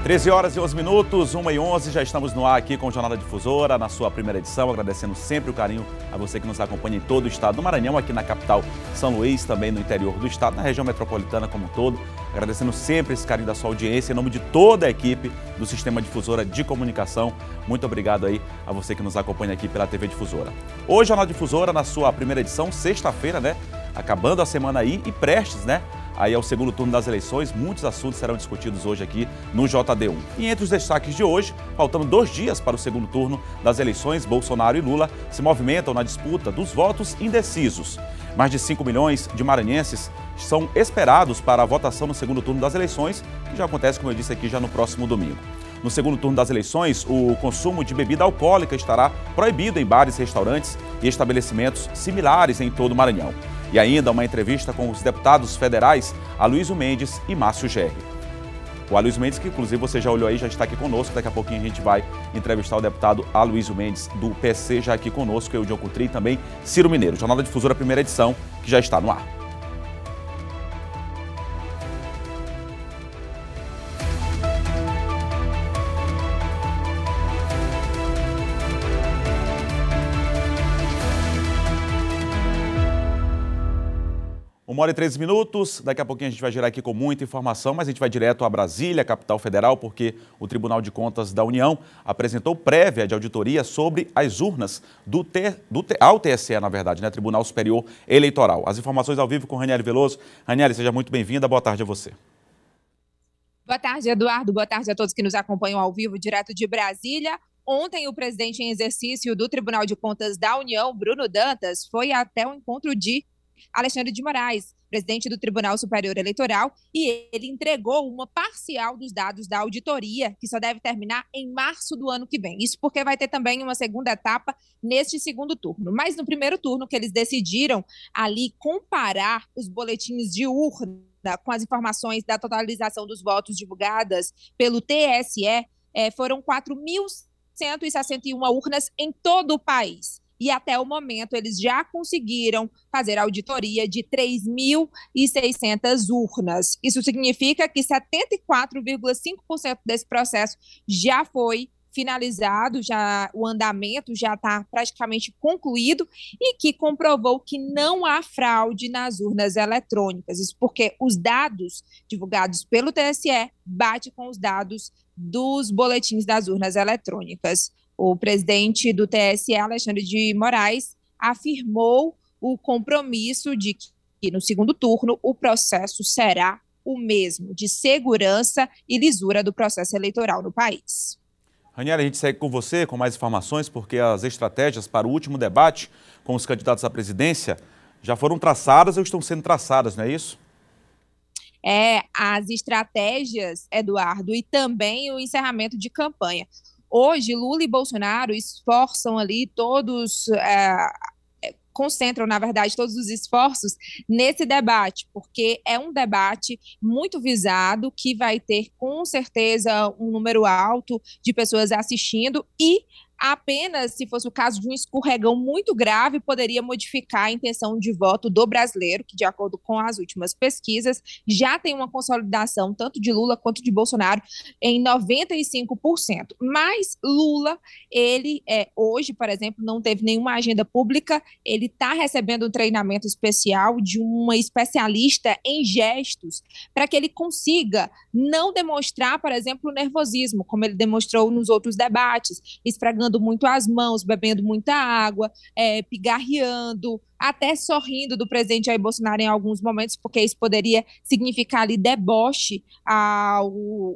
13 horas e 11 minutos, 1h11, já estamos no ar aqui com o Jornal da Difusora, na sua primeira edição, agradecendo sempre o carinho a você que nos acompanha em todo o estado do Maranhão, aqui na capital São Luís, também no interior do estado, na região metropolitana como um todo, agradecendo sempre esse carinho da sua audiência, em nome de toda a equipe do Sistema Difusora de Comunicação, muito obrigado aí a você que nos acompanha aqui pela TV Difusora. Hoje, Jornal Difusora, na sua primeira edição, sexta-feira, né, acabando a semana aí e prestes, né, aí ao segundo turno das eleições, muitos assuntos serão discutidos hoje aqui no JD1. E entre os destaques de hoje, faltando 2 dias para o segundo turno das eleições, Bolsonaro e Lula se movimentam na disputa dos votos indecisos. Mais de 5 milhões de maranhenses são esperados para a votação no segundo turno das eleições, que já acontece, como eu disse aqui, já no próximo domingo. No segundo turno das eleições, o consumo de bebida alcoólica estará proibido em bares, restaurantes e estabelecimentos similares em todo o Maranhão. E ainda uma entrevista com os deputados federais Aloysio Mendes e Márcio Gerri. O Aloysio Mendes, que inclusive você já olhou aí, já está aqui conosco. Daqui a pouquinho a gente vai entrevistar o deputado Aloysio Mendes do PC, já aqui conosco, Eudil Coutri e também Ciro Mineiro. Jornal da Difusora, primeira edição, que já está no ar. Uma hora e 13 minutos, daqui a pouquinho a gente vai girar aqui com muita informação, mas a gente vai direto a Brasília, capital federal, porque o Tribunal de Contas da União apresentou prévia de auditoria sobre as urnas ao TSE, na verdade, né? Tribunal Superior Eleitoral. As informações ao vivo com Raniele Veloso. Raniele, seja muito bem-vinda, boa tarde a você. Boa tarde, Eduardo, boa tarde a todos que nos acompanham ao vivo, direto de Brasília. Ontem, o presidente em exercício do Tribunal de Contas da União, Bruno Dantas, foi até o encontro de Alexandre de Moraes, presidente do Tribunal Superior Eleitoral, e ele entregou uma parcial dos dados da auditoria, que só deve terminar em março do ano que vem. Isso porque vai ter também uma segunda etapa neste segundo turno. Mas no primeiro turno, que eles decidiram ali comparar os boletins de urna com as informações da totalização dos votos divulgadas pelo TSE, foram 4.161 urnas em todo o país. E até o momento eles já conseguiram fazer auditoria de 3.600 urnas. Isso significa que 74,5% desse processo já foi finalizado, o andamento já está praticamente concluído e que comprovou que não há fraude nas urnas eletrônicas. Isso porque os dados divulgados pelo TSE batem com os dados dos boletins das urnas eletrônicas. O presidente do TSE, Alexandre de Moraes, afirmou o compromisso de que no segundo turno o processo será o mesmo, de segurança e lisura do processo eleitoral no país. Raniele, a gente segue com você com mais informações, porque as estratégias para o último debate com os candidatos à presidência já foram traçadas ou estão sendo traçadas, não é isso? As estratégias, Eduardo, e também o encerramento de campanha. Hoje, Lula e Bolsonaro esforçam ali concentram, na verdade, todos os esforços nesse debate, porque é um debate muito visado, que vai ter, com certeza, um número alto de pessoas assistindo e apenas, se fosse o caso de um escorregão muito grave, poderia modificar a intenção de voto do brasileiro, que, de acordo com as últimas pesquisas, já tem uma consolidação tanto de Lula quanto de Bolsonaro em 95%. Mas Lula, ele hoje, por exemplo, não teve nenhuma agenda pública, ele está recebendo um treinamento especial de uma especialista em gestos, para que ele consiga não demonstrar, por exemplo, o nervosismo, como ele demonstrou nos outros debates, esfregando muito as mãos, bebendo muita água, pigarreando, até sorrindo do presidente Jair Bolsonaro em alguns momentos, porque isso poderia significar ali deboche ao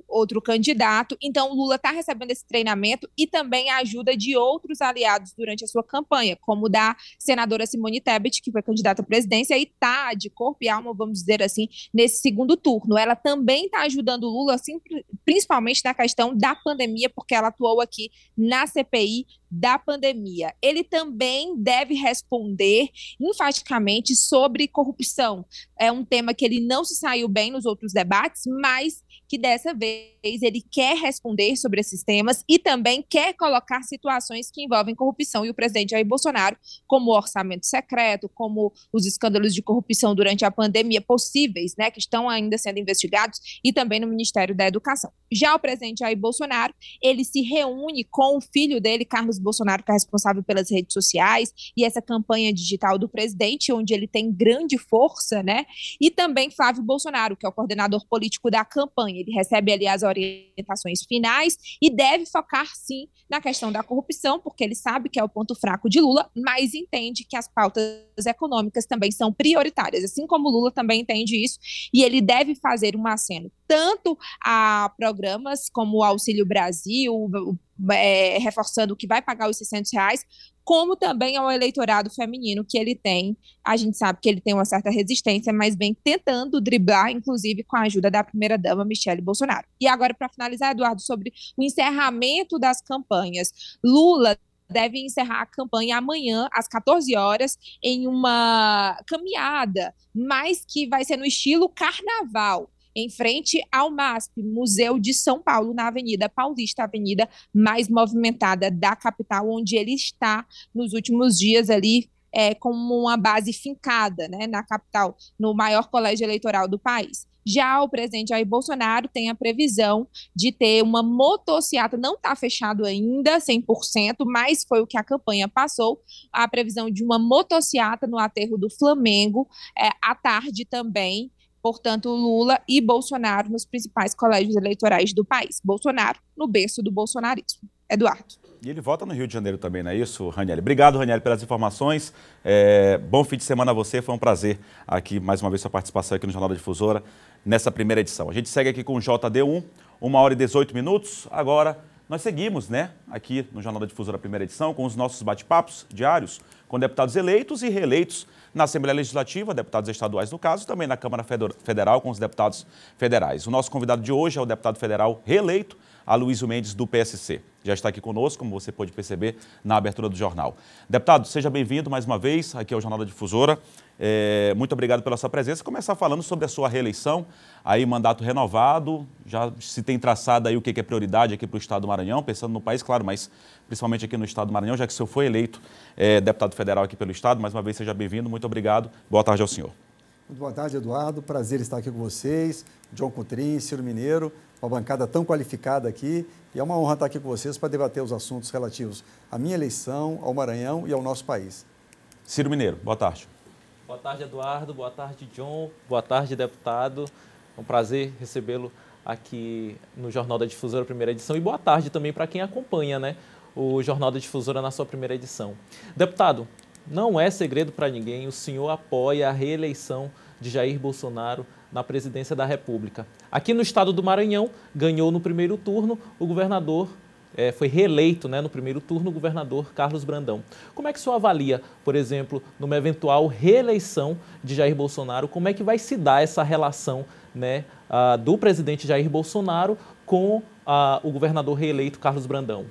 outro candidato. Então, o Lula está recebendo esse treinamento e também a ajuda de outros aliados durante a sua campanha, como da senadora Simone Tebet, que foi candidata à presidência e está de corpo e alma, vamos dizer assim, nesse segundo turno. Ela também está ajudando o Lula, assim, principalmente na questão da pandemia, porque ela atuou aqui na CPI da pandemia. Ele também deve responder enfaticamente sobre corrupção. É um tema que ele não se saiu bem nos outros debates, mas que dessa vez ele quer responder sobre esses temas e também quer colocar situações que envolvem corrupção. E o presidente Jair Bolsonaro, como o orçamento secreto, como os escândalos de corrupção durante a pandemia possíveis, né, que estão ainda sendo investigados, e também no Ministério da Educação. Já o presidente Jair Bolsonaro, ele se reúne com o filho dele, Carlos Bolsonaro, que é responsável pelas redes sociais e essa campanha digital do presidente, onde ele tem grande força, né? E também Flávio Bolsonaro, que é o coordenador político da campanha. Ele recebe ali as orientações finais e deve focar, sim, na questão da corrupção, porque ele sabe que é o ponto fraco de Lula, mas entende que as pautas econômicas também são prioritárias, assim como Lula também entende isso, e ele deve fazer um aceno tanto a programas como o Auxílio Brasil, reforçando que vai pagar os R$ 600, como também ao eleitorado feminino que ele tem. A gente sabe que ele tem uma certa resistência, mas vem tentando driblar, inclusive com a ajuda da primeira-dama Michele Bolsonaro. E agora, para finalizar, Eduardo, sobre o encerramento das campanhas. Lula deve encerrar a campanha amanhã, às 14 horas, em uma caminhada, mas que vai ser no estilo carnaval, em frente ao MASP, Museu de São Paulo, na Avenida Paulista, a avenida mais movimentada da capital, onde ele está nos últimos dias ali, como uma base fincada, né, na capital, no maior colégio eleitoral do país. Já o presidente Jair Bolsonaro tem a previsão de ter uma motociata, não está fechado ainda 100%, mas foi o que a campanha passou, a previsão de uma motociata no aterro do Flamengo, à tarde também. Portanto, Lula e Bolsonaro nos principais colégios eleitorais do país. Bolsonaro no berço do bolsonarismo. Eduardo. E ele vota no Rio de Janeiro também, não é isso, Ranieri? Obrigado, Ranieri, pelas informações. Bom fim de semana a você. Foi um prazer aqui, mais uma vez, sua participação aqui no Jornal da Difusora, nessa primeira edição. A gente segue aqui com o JD1, 1h18. Agora, nós seguimos, né, aqui no Jornal da Difusora, primeira edição, com os nossos bate-papos diários com deputados eleitos e reeleitos na Assembleia Legislativa, deputados estaduais no caso, também na Câmara Federal com os deputados federais. O nosso convidado de hoje é o deputado federal reeleito, Aloysio Mendes, do PSC. Já está aqui conosco, como você pôde perceber na abertura do jornal. Deputado, seja bem-vindo mais uma vez aqui ao Jornal da Difusora. Muito obrigado pela sua presença. Começar falando sobre a sua reeleição, aí mandato renovado, já se tem traçado aí o que é prioridade aqui para o Estado do Maranhão, pensando no país, claro, mas principalmente aqui no Estado do Maranhão, já que o senhor foi eleito deputado federal aqui pelo Estado. Mais uma vez, seja bem-vindo, muito obrigado. Boa tarde ao senhor. Muito boa tarde, Eduardo. Prazer estar aqui com vocês, John Coutrin, Ciro Mineiro, uma bancada tão qualificada aqui. E é uma honra estar aqui com vocês para debater os assuntos relativos à minha eleição, ao Maranhão e ao nosso país. Ciro Mineiro, boa tarde. Boa tarde, Eduardo. Boa tarde, John. Boa tarde, deputado. É um prazer recebê-lo aqui no Jornal da Difusora, primeira edição. E boa tarde também para quem acompanha, né, o Jornal da Difusora na sua primeira edição. Deputado, não é segredo para ninguém, o senhor apoia a reeleição de Jair Bolsonaro na presidência da República. Aqui no estado do Maranhão, ganhou no primeiro turno o governador, foi reeleito, né, no primeiro turno o governador Carlos Brandão. Como é que o senhor avalia, por exemplo, numa eventual reeleição de Jair Bolsonaro, como é que vai se dar essa relação, né, do presidente Jair Bolsonaro com o governador reeleito Carlos Brandão?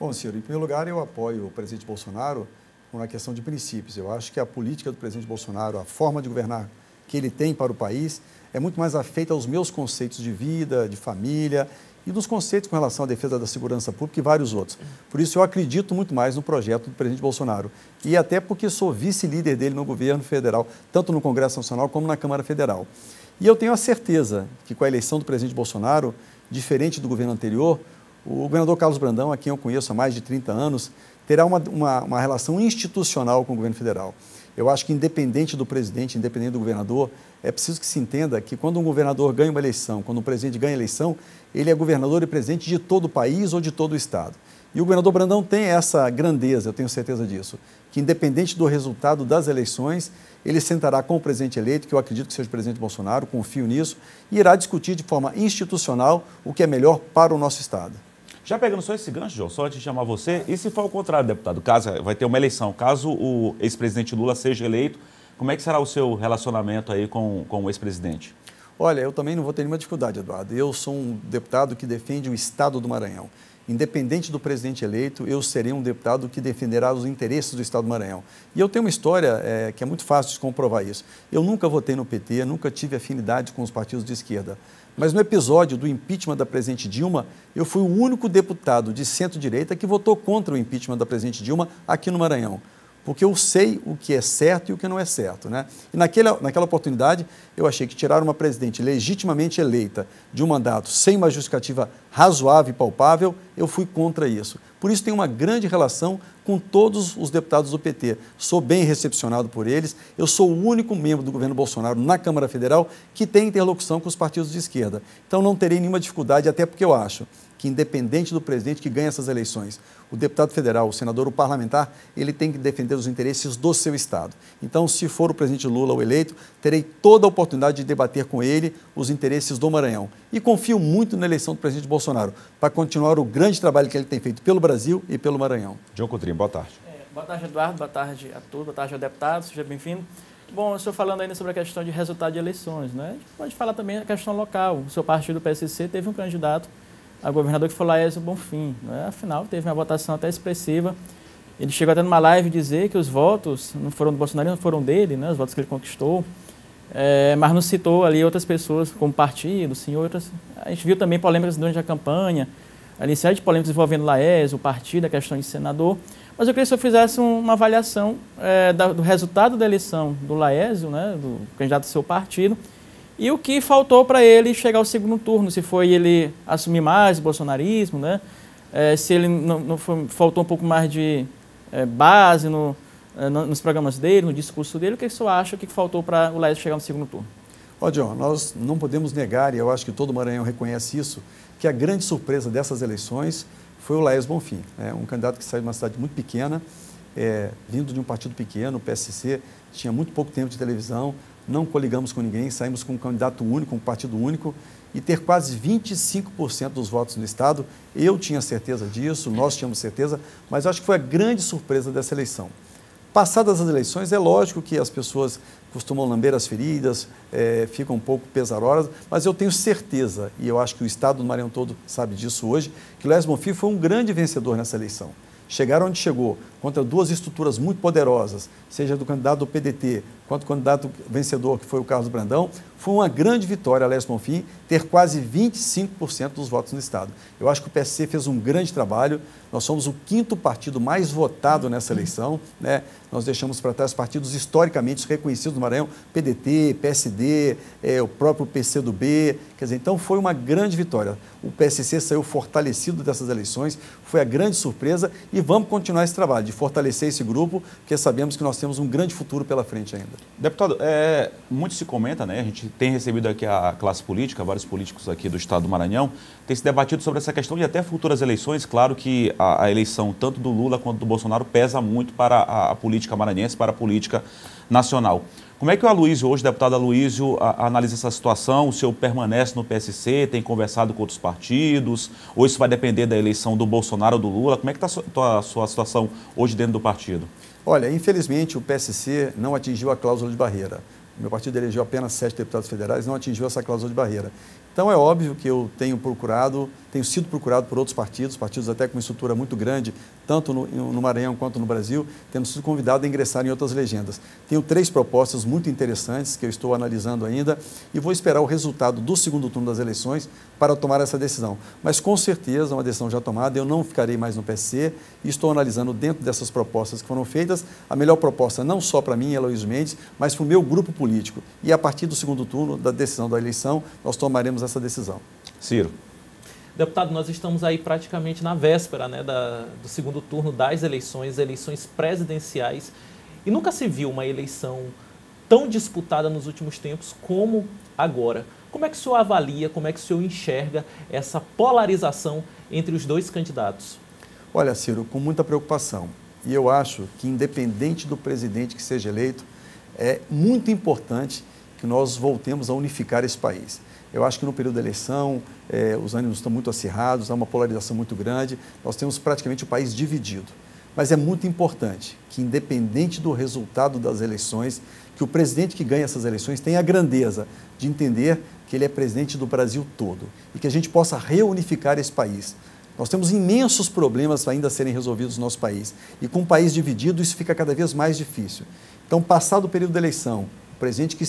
Bom, Ciro, em primeiro lugar, eu apoio o presidente Bolsonaro uma questão de princípios. Eu acho que a política do presidente Bolsonaro, a forma de governar que ele tem para o país, é muito mais afeita aos meus conceitos de vida, de família e dos conceitos com relação à defesa da segurança pública e vários outros. Por isso, eu acredito muito mais no projeto do presidente Bolsonaro. E até porque sou vice-líder dele no governo federal, tanto no Congresso Nacional como na Câmara Federal. E eu tenho a certeza que com a eleição do presidente Bolsonaro, diferente do governo anterior, o governador Carlos Brandão, a quem eu conheço há mais de 30 anos, terá uma relação institucional com o governo federal. Eu acho que, independente do presidente, independente do governador, é preciso que se entenda que quando um governador ganha uma eleição, quando um presidente ganha a eleição, ele é governador e presidente de todo o país ou de todo o estado. E o governador Brandão tem essa grandeza, eu tenho certeza disso, que independente do resultado das eleições, ele sentará com o presidente eleito, que eu acredito que seja o presidente Bolsonaro, confio nisso, e irá discutir de forma institucional o que é melhor para o nosso estado. Já pegando só esse gancho, João, só antes de chamar você, e se for ao contrário, deputado, caso vai ter uma eleição, caso o ex-presidente Lula seja eleito, como é que será o seu relacionamento aí com o ex-presidente? Olha, eu também não vou ter nenhuma dificuldade, Eduardo. Eu sou um deputado que defende o Estado do Maranhão. Independente do presidente eleito, eu serei um deputado que defenderá os interesses do Estado do Maranhão. E eu tenho uma história que é muito fácil de comprovar isso. Eu nunca votei no PT, nunca tive afinidade com os partidos de esquerda. Mas no episódio do impeachment da presidente Dilma, eu fui o único deputado de centro-direita que votou contra o impeachment da presidente Dilma aqui no Maranhão. porque eu sei o que é certo e o que não é certo, né? E naquela oportunidade, eu achei que tirar uma presidente legitimamente eleita de um mandato sem uma justificativa razoável e palpável, eu fui contra isso. Por isso, tenho uma grande relação com todos os deputados do PT. Sou bem recepcionado por eles. Eu sou o único membro do governo Bolsonaro na Câmara Federal que tem interlocução com os partidos de esquerda. Então, não terei nenhuma dificuldade, até porque eu acho que, independente do presidente que ganha essas eleições, o deputado federal, o senador, o parlamentar, ele tem que defender os interesses do seu Estado. Então, se for o presidente Lula o eleito, terei toda a oportunidade de debater com ele os interesses do Maranhão. E confio muito na eleição do presidente Bolsonaro, para continuar o grande trabalho que ele tem feito pelo Brasil e pelo Maranhão. João Coutrinho, boa tarde. Boa tarde, Eduardo. Boa tarde a todos. Boa tarde ao deputado. Seja bem-vindo. Bom, eu estou falando ainda sobre a questão de resultado de eleições, né? A gente pode falar também da questão local. O seu partido, o PSC, teve um candidato a governador que foi Laésio Bonfim, né? Afinal, teve uma votação até expressiva. Ele chegou até numa live dizer que os votos não foram do Bolsonaro, não foram dele, né? Os votos que ele conquistou, mas não citou ali outras pessoas como partido, sim, outras. A gente viu também polêmicas durante a campanha, ali série de polêmicas envolvendo Laésio, o partido, a questão de senador. Mas eu queria que o senhor fizesse uma avaliação do resultado da eleição do Laésio, né? Do candidato do seu partido, e o que faltou para ele chegar ao segundo turno, se foi ele assumir mais o bolsonarismo, né? Se ele faltou um pouco mais de base nos programas dele, no discurso dele, o que o senhor acha que faltou para o Laésio chegar no segundo turno? Ó, John, nós não podemos negar, e eu acho que todo Maranhão reconhece isso, que a grande surpresa dessas eleições foi o Laésio Bonfim, um candidato que saiu de uma cidade muito pequena, vindo de um partido pequeno, o PSC, tinha muito pouco tempo de televisão, não coligamos com ninguém, saímos com um candidato único, um partido único, e ter quase 25% dos votos no Estado, eu tinha certeza disso, nós tínhamos certeza, mas eu acho que foi a grande surpresa dessa eleição. Passadas as eleições, é lógico que as pessoas costumam lamber as feridas, ficam um pouco pesarosas, mas eu tenho certeza, e eu acho que o Estado do Maranhão todo sabe disso hoje, que o Laésio Bonfim foi um grande vencedor nessa eleição. Chegar onde chegou, contra duas estruturas muito poderosas, seja do candidato do PDT, quanto do candidato vencedor, que foi o Carlos Brandão, foi uma grande vitória, Laésio Bonfim, ter quase 25% dos votos no Estado. Eu acho que o PSC fez um grande trabalho, nós somos o 5º partido mais votado nessa eleição, né? Nós deixamos para trás partidos historicamente reconhecidos no Maranhão, PDT, PSD, o próprio PCdoB, quer dizer, então foi uma grande vitória. O PSC saiu fortalecido dessas eleições, foi a grande surpresa e vamos continuar esse trabalho de fortalecer esse grupo, porque sabemos que nós temos um grande futuro pela frente ainda. Deputado, muito se comenta, né? A gente tem recebido aqui a classe política, vários políticos aqui do Estado do Maranhão, tem se debatido sobre essa questão de até futuras eleições. Claro que a eleição tanto do Lula quanto do Bolsonaro pesa muito para a política maranhense, para a política nacional. Como é que o Aloysio, hoje, deputado Aloysio, analisa essa situação? O senhor permanece no PSC, tem conversado com outros partidos? Ou isso vai depender da eleição do Bolsonaro ou do Lula? Como é que está a sua situação hoje dentro do partido? Olha, infelizmente o PSC não atingiu a cláusula de barreira. O meu partido elegeu apenas 7 deputados federais, não atingiu essa cláusula de barreira. Então é óbvio que eu tenho sido procurado por outros partidos até com uma estrutura muito grande, tanto no Maranhão quanto no Brasil, tendo sido convidado a ingressar em outras legendas. Tenho 3 propostas muito interessantes que eu estou analisando ainda e vou esperar o resultado do segundo turno das eleições para tomar essa decisão. Mas com certeza, uma decisão já tomada, eu não ficarei mais no PSC e estou analisando dentro dessas propostas que foram feitas, a melhor proposta não só para mim, Aloysio Mendes, mas para o meu grupo político. E a partir do segundo turno da decisão da eleição, nós tomaremos essa decisão. Ciro. Deputado, nós estamos aí praticamente na véspera, né, do segundo turno das eleições presidenciais, e nunca se viu uma eleição tão disputada nos últimos tempos como agora. Como é que o senhor avalia, como é que o senhor enxerga essa polarização entre os dois candidatos? Olha, Ciro, com muita preocupação. E eu acho que, independente do presidente que seja eleito, é muito importante que nós voltemos a unificar esse país. Eu acho que no período da eleição, os ânimos estão muito acirrados, há uma polarização muito grande, nós temos praticamente o país dividido. Mas é muito importante que, independente do resultado das eleições, que o presidente que ganha essas eleições tenha a grandeza de entender que ele é presidente do Brasil todo e que a gente possa reunificar esse país. Nós temos imensos problemas ainda a serem resolvidos no nosso país e com o país dividido isso fica cada vez mais difícil. Então, passado o período da eleição, o presidente que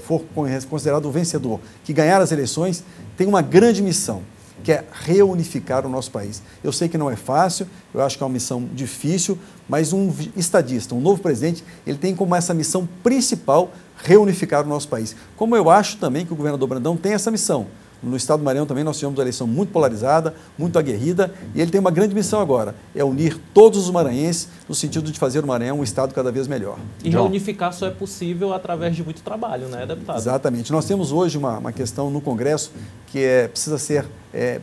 for considerado o vencedor, que ganhar as eleições, tem uma grande missão, que é reunificar o nosso país. Eu sei que não é fácil, eu acho que é uma missão difícil, mas um estadista, um novo presidente, ele tem como essa missão principal reunificar o nosso país. Como eu acho também que o governador Brandão tem essa missão. No estado do Maranhão também nós tivemos uma eleição muito polarizada, muito aguerrida, e ele tem uma grande missão agora, é unir todos os maranhenses no sentido de fazer o Maranhão um estado cada vez melhor. E reunificar só é possível através de muito trabalho, né, deputado? Exatamente. Nós temos hoje uma questão no Congresso que precisa ser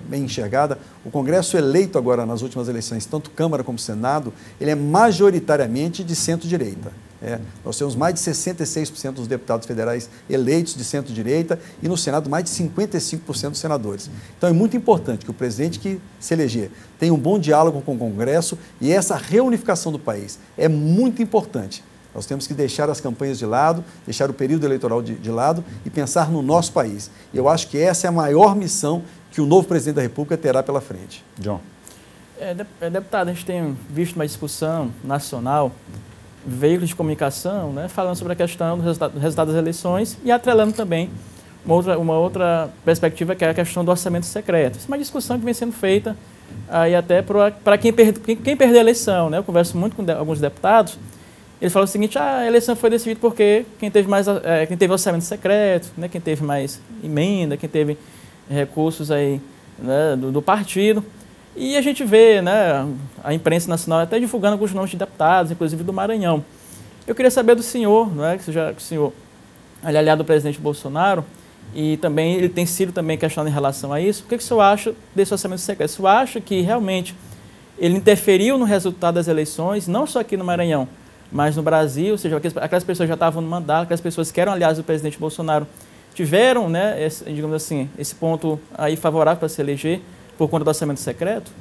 bem enxergada. O Congresso eleito agora nas últimas eleições, tanto Câmara como Senado, ele é majoritariamente de centro-direita. Nós temos mais de 66% dos deputados federais eleitos de centro-direita e no Senado mais de 55% dos senadores. Então é muito importante que o presidente que se eleger tenha um bom diálogo com o Congresso e essa reunificação do país é muito importante. Nós temos que deixar as campanhas de lado, deixar o período eleitoral de lado e pensar no nosso país. E eu acho que essa é a maior missão que o novo presidente da República terá pela frente. John. Deputado, a gente tem visto uma discussão nacional, veículos de comunicação, né, falando sobre a questão do resultado das eleições e atrelando também uma outra perspectiva, que é a questão do orçamento secreto. Isso é uma discussão que vem sendo feita aí até para quem perdeu a eleição. Né? Eu converso muito com alguns deputados, eles falam o seguinte: a eleição foi decidida porque quem teve orçamento secreto, né, quem teve mais emenda, quem teve recursos aí, né, do partido. E a gente vê, né, a imprensa nacional até divulgando alguns nomes de deputados, inclusive do Maranhão. Eu queria saber do senhor, não é, que o senhor é aliado do presidente Bolsonaro, e também ele tem sido também questionado em relação a isso. O que o senhor acha desse orçamento secreto? O senhor acha que realmente ele interferiu no resultado das eleições, não só aqui no Maranhão, mas no Brasil? Ou seja, aquelas pessoas já estavam no mandato, aquelas pessoas que eram aliadas do presidente Bolsonaro tiveram, né, digamos assim, esse ponto aí favorável para se eleger por conta do orçamento secreto?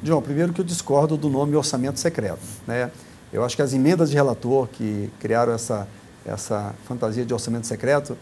João, primeiro que eu discordo do nome orçamento secreto, né? Eu acho que as emendas de relator que criaram essa fantasia de orçamento secreto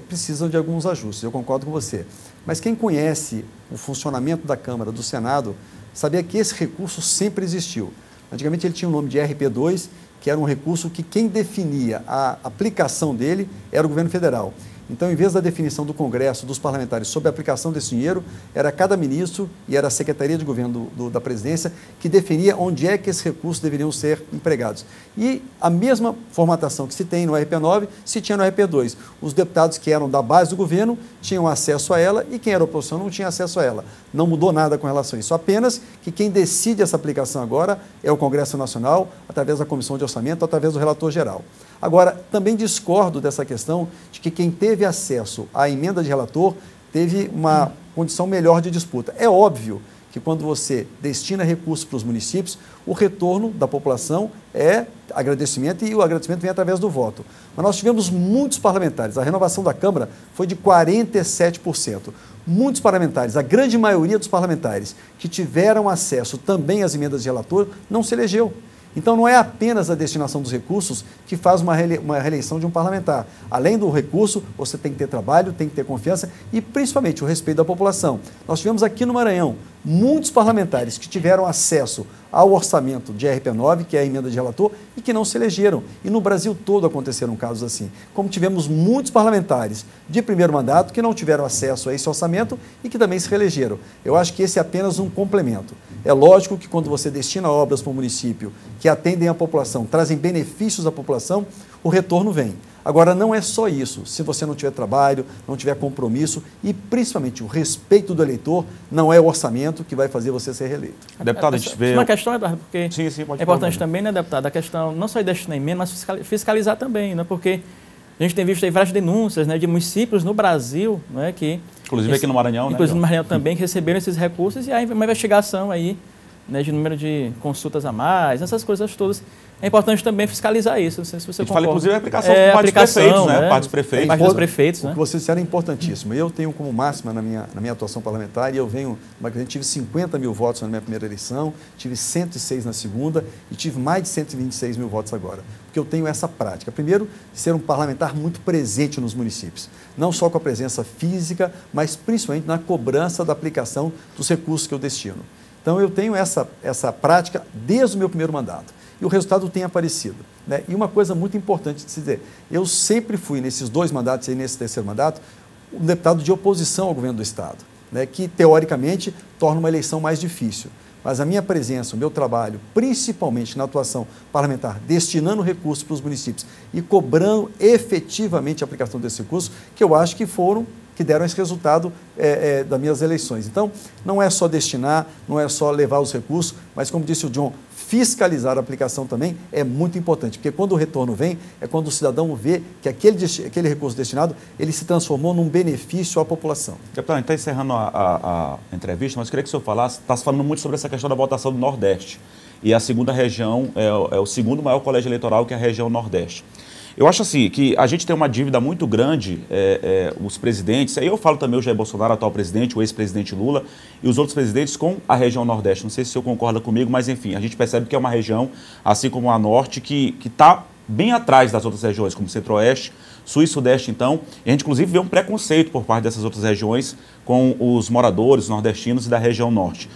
precisam de alguns ajustes, eu concordo com você. Mas quem conhece o funcionamento da Câmara, do Senado, sabia que esse recurso sempre existiu. Antigamente ele tinha o nome de RP2, que era um recurso que quem definia a aplicação dele era o governo federal. Então, em vez da definição do Congresso, dos parlamentares sobre a aplicação desse dinheiro, era cada ministro e era a Secretaria de Governo da Presidência que definia onde é que esses recursos deveriam ser empregados. E a mesma formatação que se tem no RP9, se tinha no RP2. Os deputados que eram da base do governo tinham acesso a ela e quem era oposição não tinha acesso a ela. Não mudou nada com relação a isso, apenas que quem decide essa aplicação agora é o Congresso Nacional, através da Comissão de Orçamento, através do relator geral. Agora, também discordo dessa questão de que quem teve acesso à emenda de relator teve uma condição melhor de disputa. É óbvio que quando você destina recursos para os municípios, o retorno da população é agradecimento e o agradecimento vem através do voto. Mas nós tivemos muitos parlamentares, a renovação da Câmara foi de 47%. Muitos parlamentares, a grande maioria dos parlamentares que tiveram acesso também às emendas de relator, não se elegeu. Então, não é apenas a destinação dos recursos que faz uma reeleição de um parlamentar. Além do recurso, você tem que ter trabalho, tem que ter confiança e, principalmente, o respeito da população. Nós tivemos aqui no Maranhão muitos parlamentares que tiveram acesso ao orçamento de RP9, que é a emenda de relator, e que não se elegeram. E no Brasil todo aconteceram casos assim. Como tivemos muitos parlamentares de primeiro mandato que não tiveram acesso a esse orçamento e que também se reelegeram. Eu acho que esse é apenas um complemento. É lógico que quando você destina obras para o município que atendem a população, trazem benefícios à população, o retorno vem. Agora, não é só isso. Se você não tiver trabalho, não tiver compromisso e, principalmente, o respeito do eleitor, não é o orçamento que vai fazer você ser reeleito. Deputado, a gente vê... Uma questão, Eduardo, porque sim, pode é importante também, né, deputado, a questão não só de destinar emenda, mas fiscalizar também, né, porque a gente tem visto aí várias denúncias, né, de municípios no Brasil, né, que... Inclusive aqui no Maranhão, né? Inclusive no Maranhão também, que receberam esses recursos e aí uma investigação aí, né, de número de consultas a mais, essas coisas todas. É importante também fiscalizar isso. Não sei se você concorda. Fala, inclusive, a aplicação por parte dos prefeitos, né? Parte dos prefeitos. Parte dos prefeitos, né? O que você disseram é importantíssimo. Eu tenho como máxima na minha atuação parlamentar, e eu tive 50 mil votos na minha primeira eleição, tive 106 na segunda e tive mais de 126 mil votos agora. Porque eu tenho essa prática. Primeiro, ser um parlamentar muito presente nos municípios. Não só com a presença física, mas principalmente na cobrança da aplicação dos recursos que eu destino. Então, eu tenho essa prática desde o meu primeiro mandato. E o resultado tem aparecido, né? E uma coisa muito importante de se dizer, eu sempre fui, nesses 2 mandatos e nesse terceiro mandato, um deputado de oposição ao governo do Estado. né, que teoricamente torna uma eleição mais difícil. Mas a minha presença, o meu trabalho, principalmente na atuação parlamentar, destinando recursos para os municípios e cobrando efetivamente a aplicação desses recursos, que eu acho que deram esse resultado das minhas eleições. Então, não é só destinar, não é só levar os recursos, mas como disse o John, fiscalizar a aplicação também é muito importante, porque quando o retorno vem, é quando o cidadão vê que aquele recurso destinado, ele se transformou num benefício à população. Deputado, a gente está encerrando a entrevista, mas eu queria que o senhor falasse, está se falando muito sobre essa questão da votação do Nordeste, e a segunda região é o segundo maior colégio eleitoral, que é a região Nordeste. Eu acho assim, que a gente tem uma dívida muito grande, os presidentes, aí eu falo também o Jair Bolsonaro, atual presidente, o ex-presidente Lula, e os outros presidentes com a região Nordeste. Não sei se o senhor concorda comigo, mas enfim, a gente percebe que é uma região, assim como a Norte, que está bem atrás das outras regiões, como Centro-Oeste, Sul e Sudeste, então, e a gente inclusive vê um preconceito por parte dessas outras regiões com os moradores nordestinos e da região Norte.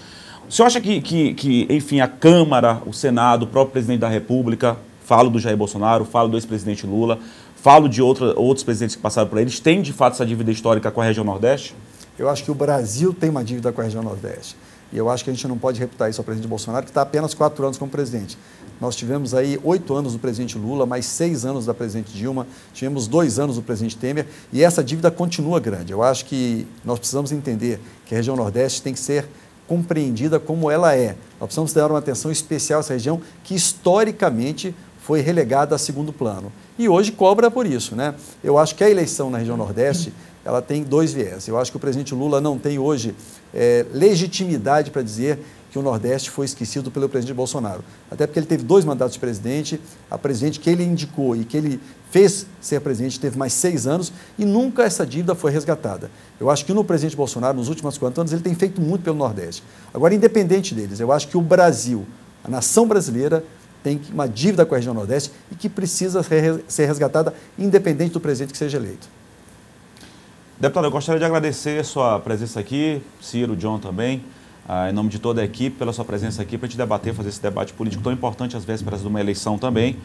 O senhor acha que enfim, a Câmara, o Senado, o próprio presidente da República, falo do Jair Bolsonaro, falo do ex-presidente Lula, falo de outros presidentes que passaram por eles, têm de fato essa dívida histórica com a região Nordeste? Eu acho que o Brasil tem uma dívida com a região Nordeste. E eu acho que a gente não pode reputar isso ao presidente Bolsonaro, que está apenas 4 anos como presidente. Nós tivemos aí 8 anos do presidente Lula, mais 6 anos da presidente Dilma, tivemos 2 anos do presidente Temer, e essa dívida continua grande. Eu acho que nós precisamos entender que a região Nordeste tem que ser compreendida como ela é. Nós precisamos dar uma atenção especial a essa região que historicamente foi relegada a segundo plano. E hoje cobra por isso, né? Eu acho que a eleição na região Nordeste, ela tem 2 viés. Eu acho que o presidente Lula não tem hoje legitimidade para dizer que o Nordeste foi esquecido pelo presidente Bolsonaro. Até porque ele teve 2 mandatos de presidente, a presidente que ele indicou e que ele fez ser presidente teve mais 6 anos e nunca essa dívida foi resgatada. Eu acho que no presidente Bolsonaro, nos últimos 4 anos, ele tem feito muito pelo Nordeste. Agora, independente deles, eu acho que o Brasil, a nação brasileira, tem uma dívida com a região Nordeste e que precisa ser resgatada independente do presidente que seja eleito. Deputado, eu gostaria de agradecer a sua presença aqui, Ciro, John também, em nome de toda a equipe, pela sua presença aqui, para a gente debater, fazer esse debate político tão importante às vésperas de uma eleição também.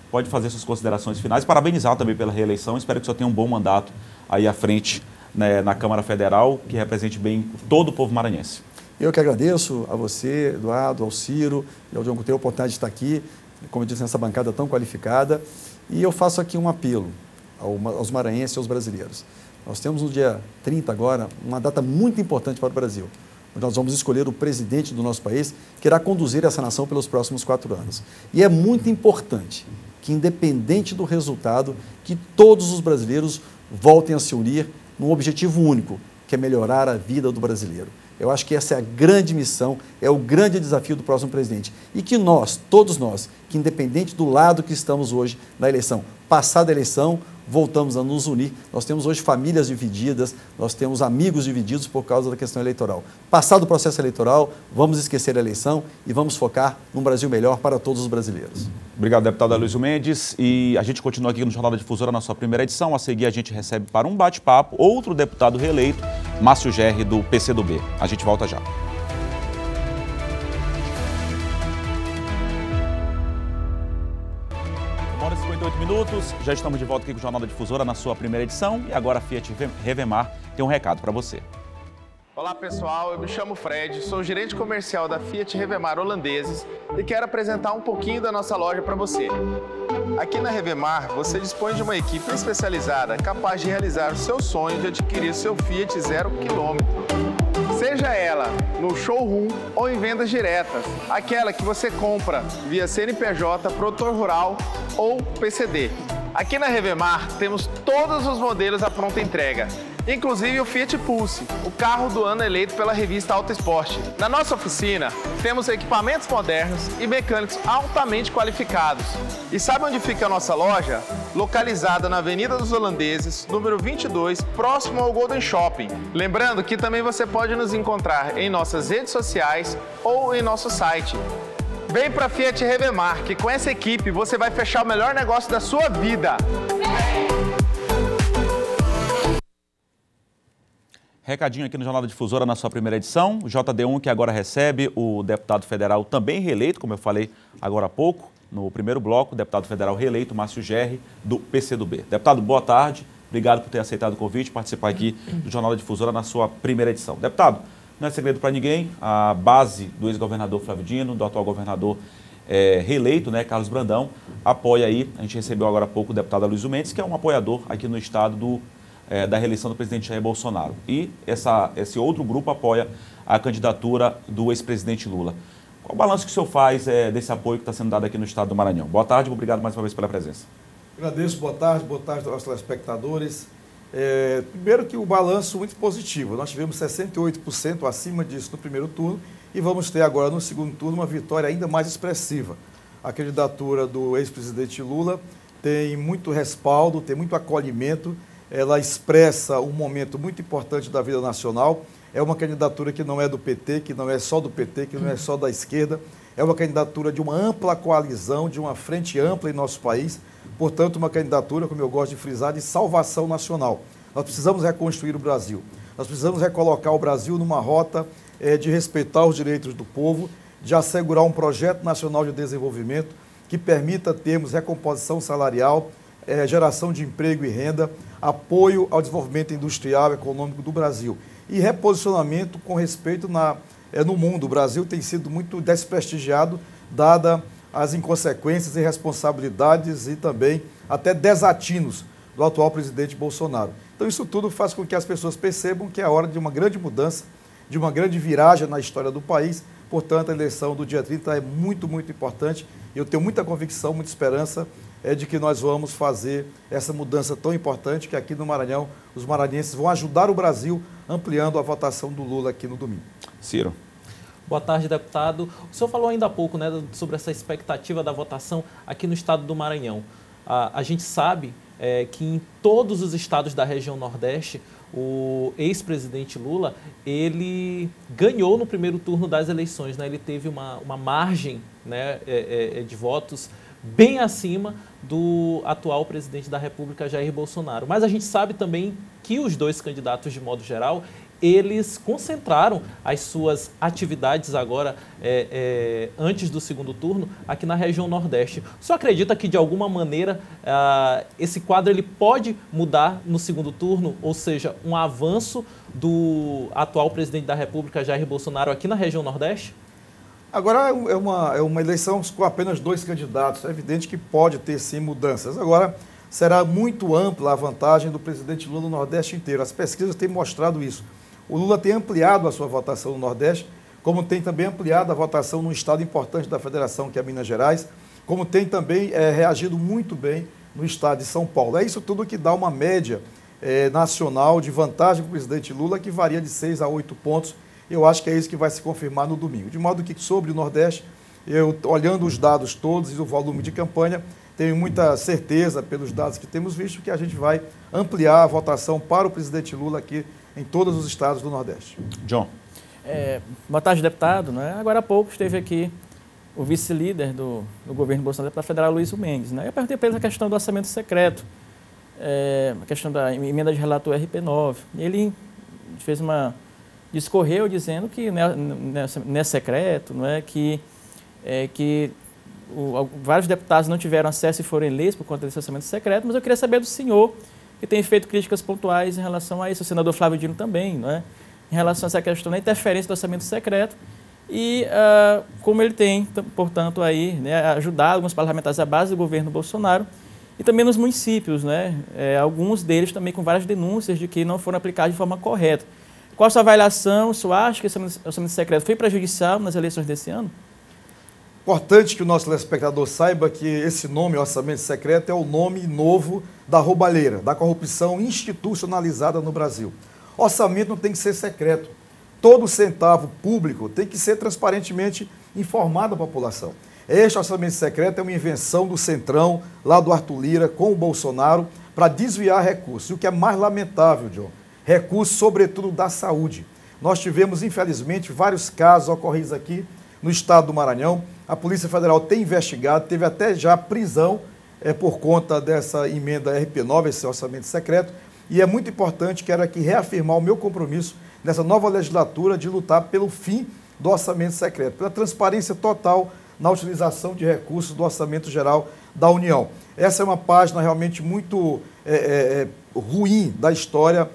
Pode fazer suas considerações finais, parabenizar também pela reeleição, espero que o senhor tenha um bom mandato aí à frente, né, na Câmara Federal, que represente bem todo o povo maranhense. Eu que agradeço a você, Eduardo, ao Ciro e ao John por ter a oportunidade de estar aqui, como eu disse, nessa bancada tão qualificada. E eu faço aqui um apelo aos maranhenses e aos brasileiros. Nós temos no dia 30 agora uma data muito importante para o Brasil, onde nós vamos escolher o presidente do nosso país que irá conduzir essa nação pelos próximos 4 anos. E é muito importante que, independente do resultado, que todos os brasileiros voltem a se unir num objetivo único, que é melhorar a vida do brasileiro. Eu acho que essa é a grande missão, é o grande desafio do próximo presidente. E que nós, todos nós, que independente do lado que estamos hoje na eleição, passada a eleição, voltamos a nos unir. Nós temos hoje famílias divididas, nós temos amigos divididos por causa da questão eleitoral. Passado o processo eleitoral, vamos esquecer a eleição e vamos focar num Brasil melhor para todos os brasileiros. Obrigado, deputado Aloysio Mendes. E a gente continua aqui no Jornal da Difusora na sua primeira edição. A seguir, a gente recebe para um bate-papo outro deputado reeleito, Márcio Gerri, do PCdoB. A gente volta já. 58 minutos, já estamos de volta aqui com o Jornal da Difusora na sua primeira edição e agora a Fiat Revemar tem um recado para você. Olá pessoal, eu me chamo Fred, sou gerente comercial da Fiat Revemar Holandeses e quero apresentar um pouquinho da nossa loja para você. Aqui na Revemar, você dispõe de uma equipe especializada capaz de realizar o seu sonho de adquirir seu Fiat 0 km. Seja ela no showroom ou em vendas diretas, aquela que você compra via CNPJ, produtor rural ou PCD. Aqui na Revemar temos todos os modelos à pronta entrega, inclusive o Fiat Pulse, o carro do ano eleito pela revista Auto Esporte. Na nossa oficina temos equipamentos modernos e mecânicos altamente qualificados. E sabe onde fica a nossa loja? Localizada na Avenida dos Holandeses, número 22, próximo ao Golden Shopping. Lembrando que também você pode nos encontrar em nossas redes sociais ou em nosso site. Vem para Fiat Revemar, que com essa equipe você vai fechar o melhor negócio da sua vida. Recadinho aqui no Jornal da Difusora na sua primeira edição. O JD1 que agora recebe o deputado federal também reeleito, como eu falei agora há pouco, no primeiro bloco, o deputado federal reeleito, Márcio Gerri, do PCdoB. Deputado, boa tarde. Obrigado por ter aceitado o convite, participar aqui do Jornal da Difusora na sua primeira edição. Deputado, não é segredo para ninguém, a base do ex-governador Flávio Dino, do atual governador reeleito, né, Carlos Brandão, apoia aí, a gente recebeu agora há pouco o deputado Aloysio Mendes, que é um apoiador aqui no estado da reeleição do presidente Jair Bolsonaro. E esse outro grupo apoia a candidatura do ex-presidente Lula. Qual o balanço que o senhor faz desse apoio que está sendo dado aqui no estado do Maranhão? Boa tarde, obrigado mais uma vez pela presença. Agradeço, boa tarde aos telespectadores. Primeiro que o balanço muito positivo, nós tivemos 68% acima disso no primeiro turno e vamos ter agora no segundo turno uma vitória ainda mais expressiva. A candidatura do ex-presidente Lula tem muito respaldo, tem muito acolhimento, ela expressa um momento muito importante da vida nacional. É uma candidatura que não é do PT, que não é só do PT, que não é só da esquerda. É uma candidatura de uma ampla coalizão, de uma frente ampla em nosso país. Portanto, uma candidatura, como eu gosto de frisar, de salvação nacional. Nós precisamos reconstruir o Brasil. Nós precisamos recolocar o Brasil numa rota de respeitar os direitos do povo, de assegurar um projeto nacional de desenvolvimento que permita termos recomposição salarial, geração de emprego e renda, apoio ao desenvolvimento industrial e econômico do Brasil e reposicionamento com respeito no mundo. O Brasil tem sido muito desprestigiado, dada as inconsequências e responsabilidades e também até desatinos do atual presidente Bolsonaro. Então isso tudo faz com que as pessoas percebam que é a hora de uma grande mudança, de uma grande viragem na história do país. Portanto, a eleição do dia 30 é muito, muito importante. Eu tenho muita convicção, muita esperança de que nós vamos fazer essa mudança tão importante que aqui no Maranhão os maranhenses vão ajudar o Brasil ampliando a votação do Lula aqui no domingo. Ciro. Boa tarde, deputado. O senhor falou ainda há pouco, né, sobre essa expectativa da votação aqui no estado do Maranhão. A gente sabe que em todos os estados da região Nordeste, o ex-presidente Lula, ele ganhou no primeiro turno das eleições, né? Ele teve uma margem, né, de votos bem acima do atual presidente da República, Jair Bolsonaro. Mas a gente sabe também que os dois candidatos, de modo geral, eles concentraram as suas atividades agora, antes do segundo turno, aqui na região Nordeste. O senhor acredita que, de alguma maneira, esse quadro ele pode mudar no segundo turno, ou seja, um avanço do atual presidente da República, Jair Bolsonaro, aqui na região Nordeste? Agora é uma eleição com apenas dois candidatos. É evidente que pode ter, sim, mudanças. Agora, será muito ampla a vantagem do presidente Lula no Nordeste inteiro. As pesquisas têm mostrado isso. O Lula tem ampliado a sua votação no Nordeste, como tem também ampliado a votação num estado importante da federação, que é Minas Gerais, como tem também reagido muito bem no estado de São Paulo. É isso tudo que dá uma média nacional de vantagem para o presidente Lula, que varia de 6 a 8 pontos. Eu acho que é isso que vai se confirmar no domingo. De modo que, sobre o Nordeste, eu, olhando os dados todos e o volume de campanha, tenho muita certeza, pelos dados que temos visto, que a gente vai ampliar a votação para o presidente Lula aqui em todos os estados do Nordeste. John. Boa tarde, deputado. Né? Agora há pouco esteve aqui o vice-líder do governo Bolsonaro para federal, Aloysio Mendes. Né? Eu perguntei para ele a questão do orçamento secreto, a questão da emenda de relator RP9. Ele discorreu dizendo que não é secreto, não é que vários deputados não tiveram acesso e foram eleitos por conta desse orçamento secreto, mas eu queria saber do senhor, que tem feito críticas pontuais em relação a isso, o senador Flávio Dino também, não é? Em relação a essa questão da interferência do orçamento secreto e como ele tem, portanto, aí, né, ajudado alguns parlamentares à base do governo Bolsonaro e também nos municípios, né? Alguns deles também com várias denúncias de que não foram aplicados de forma correta. Qual a sua avaliação? O senhor acha que esse orçamento secreto foi prejudicial nas eleições desse ano? Importante que o nosso telespectador saiba que esse nome, orçamento secreto, é o nome novo da roubalheira, da corrupção institucionalizada no Brasil. Orçamento não tem que ser secreto. Todo centavo público tem que ser transparentemente informado à população. Este orçamento secreto é uma invenção do Centrão, lá do Arthur Lira, com o Bolsonaro, para desviar recursos. E o que é mais lamentável, John, recursos, sobretudo da saúde. Nós tivemos, infelizmente, vários casos ocorridos aqui no estado do Maranhão. A Polícia Federal tem investigado, teve até já prisão por conta dessa emenda RP9, esse orçamento secreto. E é muito importante, quero aqui reafirmar o meu compromisso nessa nova legislatura de lutar pelo fim do orçamento secreto, pela transparência total na utilização de recursos do Orçamento Geral da União. Essa é uma página realmente muito ruim da história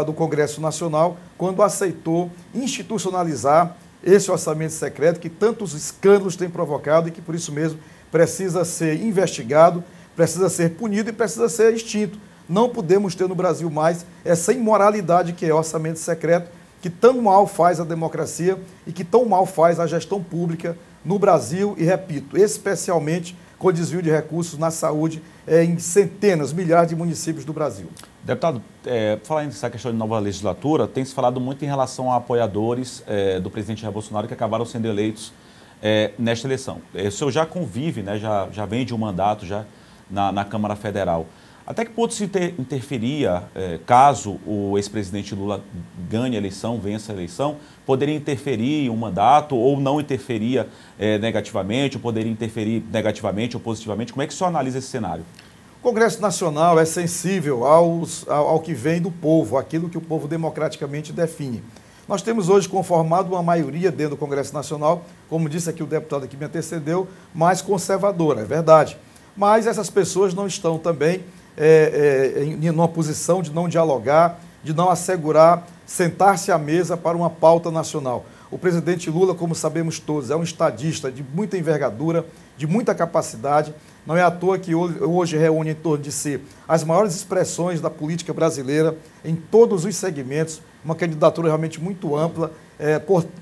do Congresso Nacional, quando aceitou institucionalizar esse orçamento secreto que tantos escândalos tem provocado e que, por isso mesmo, precisa ser investigado, precisa ser punido e precisa ser extinto. Não podemos ter no Brasil mais essa imoralidade que é orçamento secreto, que tão mal faz a democracia e que tão mal faz a gestão pública no Brasil e, repito, especialmente com o desvio de recursos na saúde em centenas, milhares de municípios do Brasil. Deputado, falando nessa questão de nova legislatura, tem se falado muito em relação a apoiadores do presidente Jair Bolsonaro que acabaram sendo eleitos nesta eleição. O senhor já convive, né, já vem de um mandato já na Câmara Federal. Até que ponto se interferia, caso o ex-presidente Lula ganhe a eleição, vença a eleição, poderia interferir em um mandato ou não interferia negativamente, ou poderia interferir negativamente ou positivamente? Como é que o senhor analisa esse cenário? O Congresso Nacional é sensível ao que vem do povo, aquilo que o povo democraticamente define. Nós temos hoje conformado uma maioria dentro do Congresso Nacional, como disse aqui o deputado que me antecedeu, mais conservadora, é verdade. Mas essas pessoas não estão também em uma posição de não dialogar, de não assegurar, sentar-se à mesa para uma pauta nacional. O presidente Lula, como sabemos todos, é um estadista de muita envergadura, de muita capacidade. Não é à toa que hoje reúne em torno de si as maiores expressões da política brasileira em todos os segmentos, uma candidatura realmente muito ampla,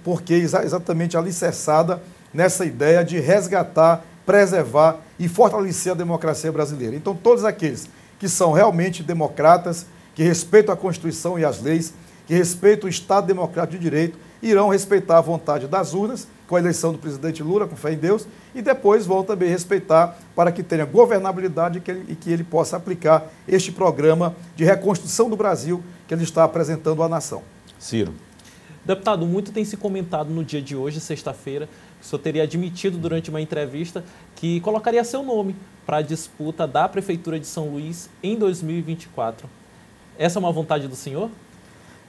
porque exatamente alicerçada nessa ideia de resgatar, preservar e fortalecer a democracia brasileira. Então, todos aqueles que são realmente democratas, que respeitam a Constituição e as leis, que respeitam o Estado Democrático de Direito, irão respeitar a vontade das urnas, com a eleição do presidente Lula, com fé em Deus, e depois vão também respeitar para que tenha governabilidade e que ele possa aplicar este programa de reconstrução do Brasil que ele está apresentando à nação. Ciro. Deputado, muito tem se comentado no dia de hoje, sexta-feira, que o senhor teria admitido durante uma entrevista que colocaria seu nome para a disputa da Prefeitura de São Luís em 2024. Essa é uma vontade do senhor?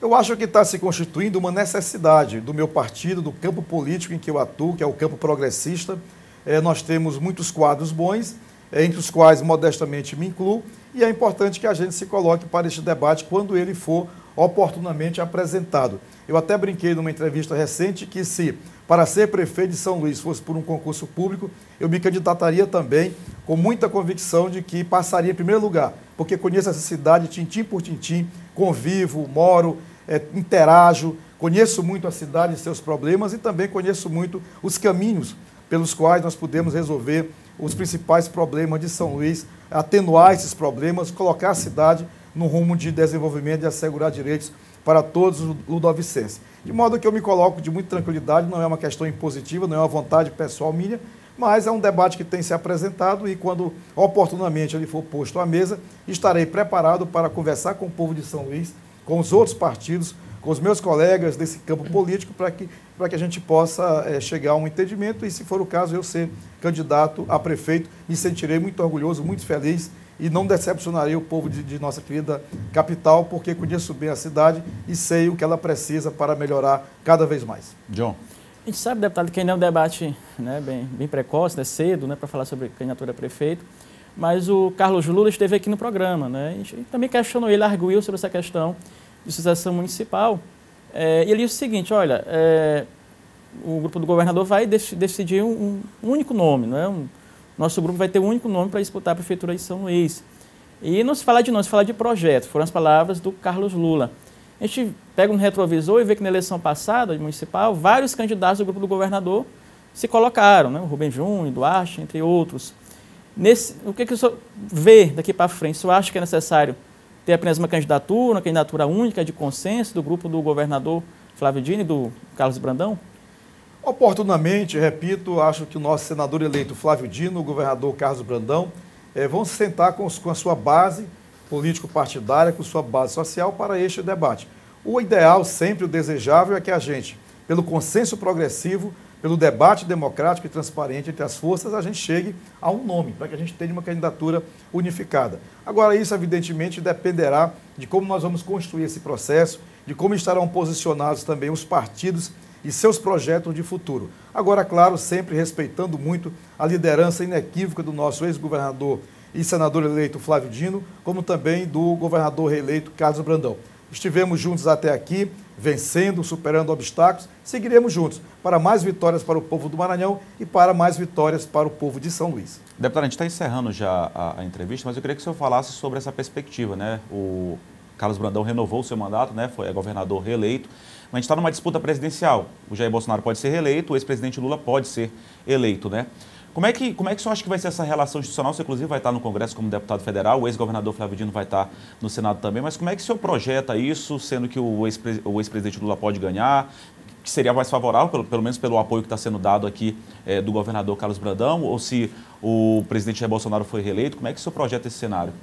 Eu acho que está se constituindo uma necessidade do meu partido, do campo político em que eu atuo, que é o campo progressista. Nós temos muitos quadros bons, entre os quais, modestamente, me incluo, e é importante que a gente se coloque para este debate quando ele for oportunamente apresentado. Eu até brinquei numa entrevista recente que se para ser prefeito de São Luís fosse por um concurso público, eu me candidataria também com muita convicção de que passaria em primeiro lugar, porque conheço essa cidade tintim por tintim, convivo, moro, interajo, conheço muito a cidade e seus problemas e também conheço muito os caminhos pelos quais nós podemos resolver os principais problemas de São Luís, atenuar esses problemas, colocar a cidade no rumo de desenvolvimento e assegurar direitos para todos os ludovicenses. De modo que eu me coloco de muita tranquilidade, não é uma questão impositiva, não é uma vontade pessoal minha, mas é um debate que tem se apresentado e quando oportunamente ele for posto à mesa, estarei preparado para conversar com o povo de São Luís, com os outros partidos, com os meus colegas desse campo político, para que a gente possa chegar a um entendimento e, se for o caso, eu ser candidato a prefeito, me sentirei muito orgulhoso, muito feliz e não decepcionarei o povo de nossa querida capital, porque conheço bem a cidade e sei o que ela precisa para melhorar cada vez mais. John. A gente sabe, deputado, que ainda é um debate, né, bem precoce, né, cedo, né, para falar sobre candidatura a prefeito, mas o Carlos Lula esteve aqui no programa, né, a gente também questionou ele, arguiu sobre essa questão de sucessão municipal, e ele disse o seguinte, olha, o grupo do governador vai decidir um único nome, não é? Nosso grupo vai ter um único nome para disputar a Prefeitura de São Luís. E não se fala de nome, se fala de projeto, foram as palavras do Carlos Lula. A gente pega um retrovisor e vê que na eleição passada, municipal, vários candidatos do grupo do governador se colocaram, né? O Rubem Júnior, Duarte, entre outros. O que o senhor vê daqui para frente? O senhor acha que é necessário ter apenas uma candidatura única de consenso do grupo do governador Flávio Dino e do Carlos Brandão? Oportunamente, repito, acho que o nosso senador eleito Flávio Dino, o governador Carlos Brandão, vão se sentar com a sua base político-partidária, com sua base social para este debate. O ideal, sempre o desejável, é que a gente, pelo consenso progressivo, pelo debate democrático e transparente entre as forças, a gente chegue a um nome, para que a gente tenha uma candidatura unificada. Agora, isso, evidentemente, dependerá de como nós vamos construir esse processo, de como estarão posicionados também os partidos e seus projetos de futuro. Agora, claro, sempre respeitando muito a liderança inequívoca do nosso ex-governador e senador eleito Flávio Dino, como também do governador reeleito Carlos Brandão. Estivemos juntos até aqui, vencendo, superando obstáculos, seguiremos juntos para mais vitórias para o povo do Maranhão e para mais vitórias para o povo de São Luís. Deputado, a gente está encerrando já a entrevista, mas eu queria que o senhor falasse sobre essa perspectiva, né? O Carlos Brandão renovou o seu mandato, né? Foi governador reeleito, mas a gente está numa disputa presidencial. O Jair Bolsonaro pode ser reeleito, o ex-presidente Lula pode ser eleito, né? Como é que o senhor acha que vai ser essa relação institucional? Você, inclusive, vai estar no Congresso como deputado federal, o ex-governador Flávio Dino vai estar no Senado também, mas como é que o senhor projeta isso, sendo que o ex-presidente Lula pode ganhar, que seria mais favorável, pelo menos pelo apoio que está sendo dado aqui do governador Carlos Brandão, ou se o presidente Jair Bolsonaro foi reeleito, como é que o senhor projeta esse cenário?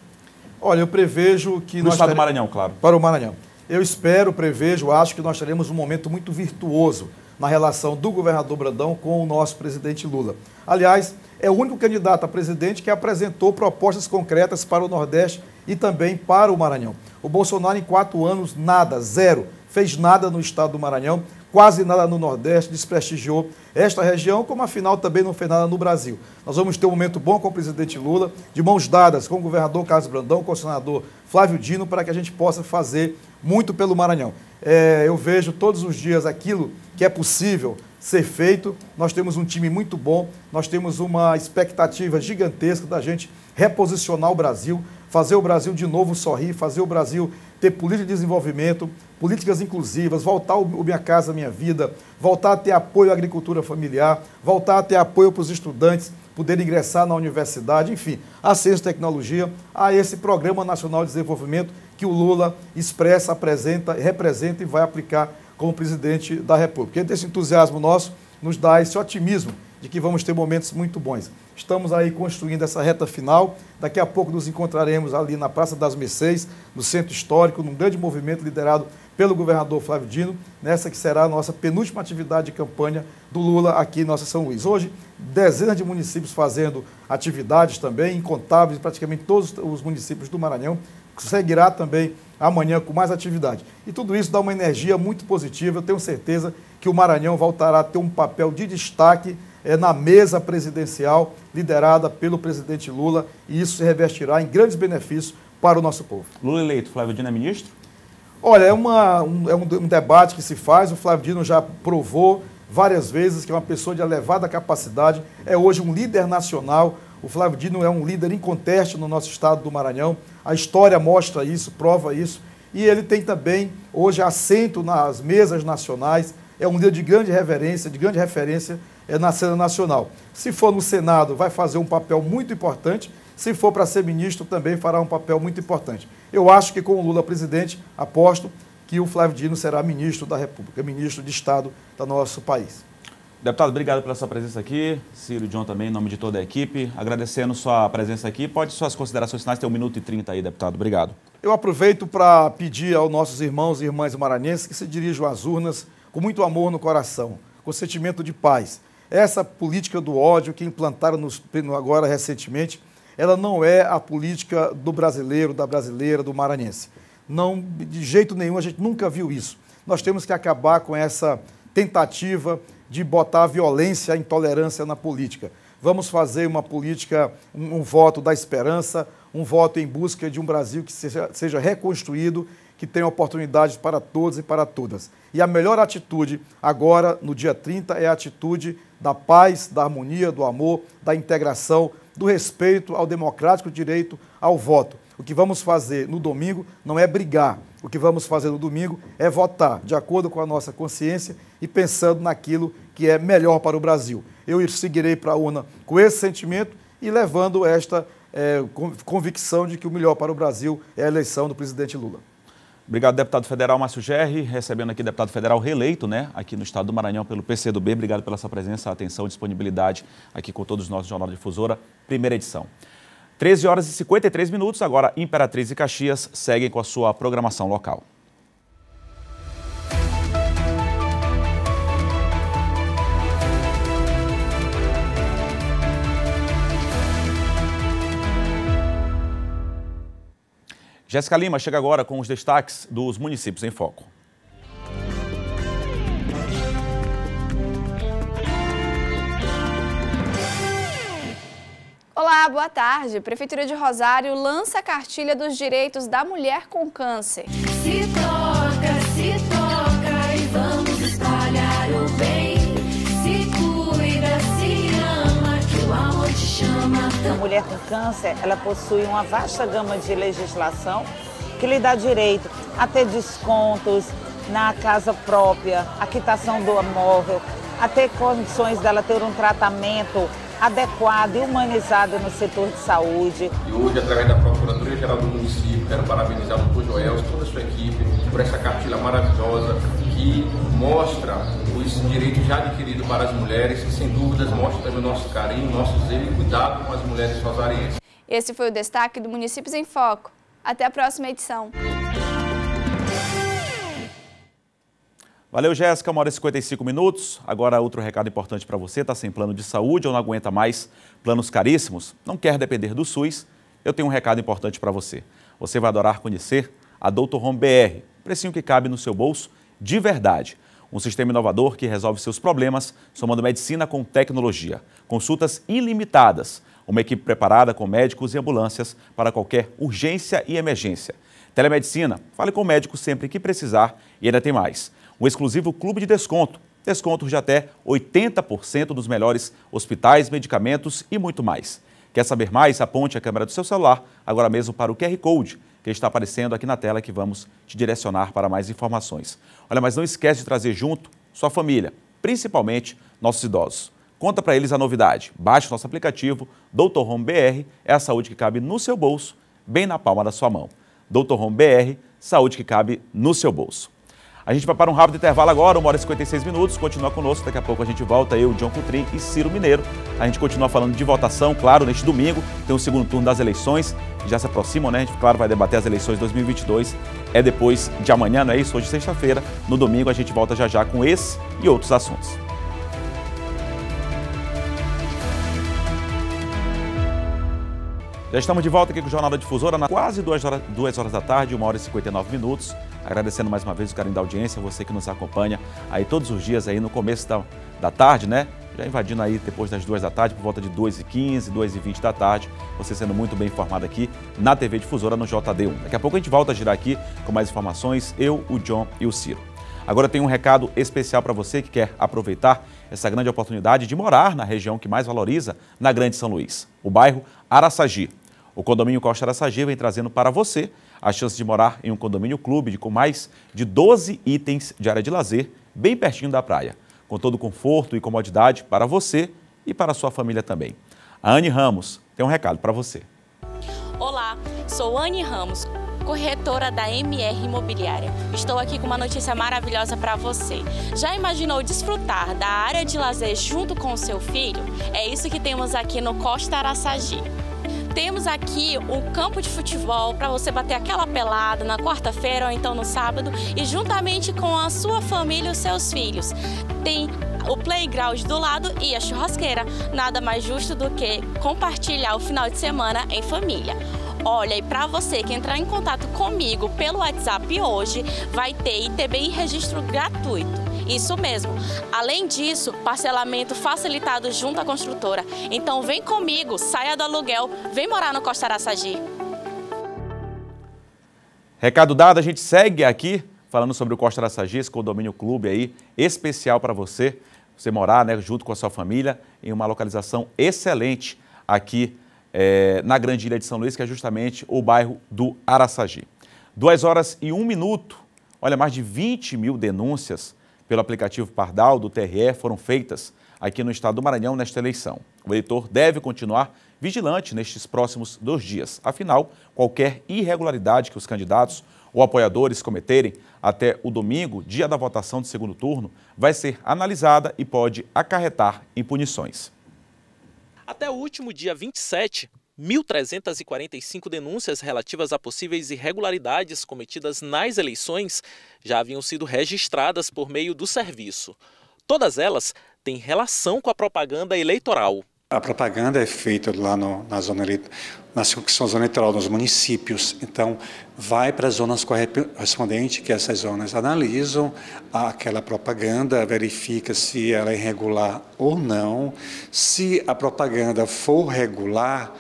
Olha, eu prevejo que... No estado do Maranhão, claro. Para o Maranhão. Eu espero, prevejo, acho que nós teremos um momento muito virtuoso na relação do governador Brandão com o nosso presidente Lula. Aliás, é o único candidato a presidente que apresentou propostas concretas para o Nordeste e também para o Maranhão. O Bolsonaro, em 4 anos, nada, zero, fez nada no estado do Maranhão, quase nada no Nordeste, desprestigiou esta região, como afinal também não fez nada no Brasil. Nós vamos ter um momento bom com o presidente Lula, de mãos dadas com o governador Carlos Brandão, com o senador Flávio Dino, para que a gente possa fazer muito pelo Maranhão. Eu vejo todos os dias aquilo que é possível ser feito. Nós temos um time muito bom, nós temos uma expectativa gigantesca da gente reposicionar o Brasil, fazer o Brasil de novo sorrir, fazer o Brasil ter política de desenvolvimento, políticas inclusivas, voltar ao Minha Casa Minha Vida, voltar a ter apoio à agricultura familiar, voltar a ter apoio para os estudantes poderem ingressar na universidade, enfim, a ciência e tecnologia, a esse Programa Nacional de Desenvolvimento que o Lula expressa, apresenta, representa e vai aplicar como presidente da República. Esse entusiasmo nosso nos dá esse otimismo de que vamos ter momentos muito bons. Estamos aí construindo essa reta final. Daqui a pouco nos encontraremos ali na Praça das Mercês, no Centro Histórico, num grande movimento liderado pelo governador Flávio Dino, nessa que será a nossa penúltima atividade de campanha do Lula aqui em nossa São Luís. Hoje, dezenas de municípios fazendo atividades também, incontáveis, praticamente todos os municípios do Maranhão. Seguirá também amanhã com mais atividade. E tudo isso dá uma energia muito positiva. Eu tenho certeza que o Maranhão voltará a ter um papel de destaque na mesa presidencial liderada pelo presidente Lula, e isso se revestirá em grandes benefícios para o nosso povo. Lula eleito, Flávio Dino é ministro? Olha, é um debate que se faz. O Flávio Dino já provou várias vezes que é uma pessoa de elevada capacidade, é hoje um líder nacional. O Flávio Dino é um líder inconteste no nosso estado do Maranhão. A história mostra isso, prova isso. E ele tem também, hoje, assento nas mesas nacionais. É um líder de grande reverência, de grande referência na cena nacional. Se for no Senado, vai fazer um papel muito importante. Se for para ser ministro, também fará um papel muito importante. Eu acho que com o Lula presidente, aposto que o Flávio Dino será ministro da República, ministro de Estado do nosso país. Deputado, obrigado pela sua presença aqui. Ciro e John também, em nome de toda a equipe. Agradecendo sua presença aqui. Pode suas considerações finais, tem 1 minuto e 30 aí, deputado. Obrigado. Eu aproveito para pedir aos nossos irmãos e irmãs maranhenses que se dirijam às urnas com muito amor no coração, com sentimento de paz. Essa política do ódio que implantaram agora recentemente, ela não é a política do brasileiro, da brasileira, do maranhense. Não, de jeito nenhum, a gente nunca viu isso. Nós temos que acabar com essa tentativa de botar a violência, a intolerância na política. Vamos fazer uma política, um voto da esperança, um voto em busca de um Brasil que seja reconstruído, que tenha oportunidades para todos e para todas. E a melhor atitude agora, no dia 30, é a atitude da paz, da harmonia, do amor, da integração, do respeito ao democrático direito ao voto. O que vamos fazer no domingo não é brigar. O que vamos fazer no domingo é votar de acordo com a nossa consciência e pensando naquilo que é melhor para o Brasil. Eu seguirei para a urna com esse sentimento e levando esta convicção de que o melhor para o Brasil é a eleição do presidente Lula. Obrigado, deputado federal Márcio Gerri, recebendo aqui deputado federal reeleito, né, aqui no estado do Maranhão pelo PCdoB. Obrigado pela sua presença, atenção e disponibilidade aqui com todos nós do Jornal Difusora, primeira edição. 13 horas e 53 minutos, agora Imperatriz e Caxias seguem com a sua programação local. Jéssica Lima chega agora com os destaques dos municípios em foco. Olá, boa tarde. Prefeitura de Rosário lança a cartilha dos direitos da mulher com câncer. Se toca e vamos espalhar o bem. Se cuida, se ama, que o amor te chama. A mulher com câncer, ela possui uma vasta gama de legislação que lhe dá direito a ter descontos na casa própria, a quitação do imóvel, a ter condições dela ter um tratamento adequado e humanizado no setor de saúde. E hoje, através da Procuradoria-Geral do município, quero parabenizar o Dr. Joel e toda a sua equipe por essa cartilha maravilhosa que mostra os direitos já adquiridos para as mulheres e, sem dúvidas, mostra também o nosso carinho, nosso zelo e cuidado com as mulheres rosarienses. Esse foi o destaque do Municípios em Foco. Até a próxima edição. Valeu, Jéssica, 1h55. Agora, outro recado importante para você: está sem plano de saúde ou não aguenta mais planos caríssimos? Não quer depender do SUS? Eu tenho um recado importante para você. Você vai adorar conhecer a Doutor Home BR, precinho que cabe no seu bolso de verdade. Um sistema inovador que resolve seus problemas, somando medicina com tecnologia. Consultas ilimitadas, uma equipe preparada com médicos e ambulâncias para qualquer urgência e emergência. Telemedicina, fale com o médico sempre que precisar e ainda tem mais. Um exclusivo clube de desconto. Descontos de até 80% dos melhores hospitais, medicamentos e muito mais. Quer saber mais? Aponte a câmera do seu celular agora mesmo para o QR Code que está aparecendo aqui na tela, que vamos te direcionar para mais informações. Olha, mas não esquece de trazer junto sua família, principalmente nossos idosos. Conta para eles a novidade. Baixe nosso aplicativo, Doutor Home BR, é a saúde que cabe no seu bolso, bem na palma da sua mão. Doutor Home BR, saúde que cabe no seu bolso. A gente vai para um rápido intervalo agora, 1h56. Continua conosco, daqui a pouco a gente volta, eu, John Coutrin e Ciro Mineiro. A gente continua falando de votação, claro, neste domingo tem o segundo turno das eleições, já se aproximam, né? A gente, claro, vai debater as eleições de 2022, é depois de amanhã, não é isso? Hoje, sexta-feira, no domingo a gente volta já com esse e outros assuntos. Já estamos de volta aqui com o Jornal da Difusora, na quase 2 horas da tarde, 1h59. Agradecendo mais uma vez o carinho da audiência, você que nos acompanha aí todos os dias aí no começo da tarde, né? Já invadindo aí depois das 2 da tarde, por volta de 2h15, 2h20 da tarde, você sendo muito bem informado aqui na TV Difusora, no JD1. Daqui a pouco a gente volta a girar aqui com mais informações, eu, o John e o Ciro. Agora eu tenho um recado especial para você que quer aproveitar essa grande oportunidade de morar na região que mais valoriza na Grande São Luís, o bairro Araçagi. O condomínio Costa Araçagi vem trazendo para você a chance de morar em um condomínio clube com mais de 12 itens de área de lazer, bem pertinho da praia, com todo o conforto e comodidade para você e para a sua família também. A Anne Ramos tem um recado para você. Olá, sou Anne Ramos, corretora da MR Imobiliária. Estou aqui com uma notícia maravilhosa para você. Já imaginou desfrutar da área de lazer junto com o seu filho? É isso que temos aqui no Costa Araçagi. Temos aqui um campo de futebol para você bater aquela pelada na quarta-feira ou então no sábado e juntamente com a sua família e os seus filhos. Tem o playground do lado e a churrasqueira. Nada mais justo do que compartilhar o final de semana em família. Olha, e para você que entrar em contato comigo pelo WhatsApp hoje, vai ter ITBI e registro gratuito. Isso mesmo. Além disso, parcelamento facilitado junto à construtora. Então vem comigo, saia do aluguel, vem morar no Costa Araçagi. Recado dado, a gente segue aqui falando sobre o Costa Araçagi, esse condomínio clube aí, especial para você morar, né, junto com a sua família, em uma localização excelente aqui na Grande Ilha de São Luís, que é justamente o bairro do Araçagi. 2h01. Olha, mais de 20 mil denúncias pelo aplicativo Pardal do TRE foram feitas aqui no estado do Maranhão nesta eleição. O eleitor deve continuar vigilante nestes próximos 2 dias. Afinal, qualquer irregularidade que os candidatos ou apoiadores cometerem até o domingo, dia da votação de segundo turno, vai ser analisada e pode acarretar em punições. Até o último dia 27, 1.345 denúncias relativas a possíveis irregularidades cometidas nas eleições já haviam sido registradas por meio do serviço. Todas elas têm relação com a propaganda eleitoral. A propaganda é feita lá na circunscrição eleitoral, nos municípios. Então, vai para as zonas correspondentes, que essas zonas analisam aquela propaganda, verifica se ela é irregular ou não. Se a propaganda for regular,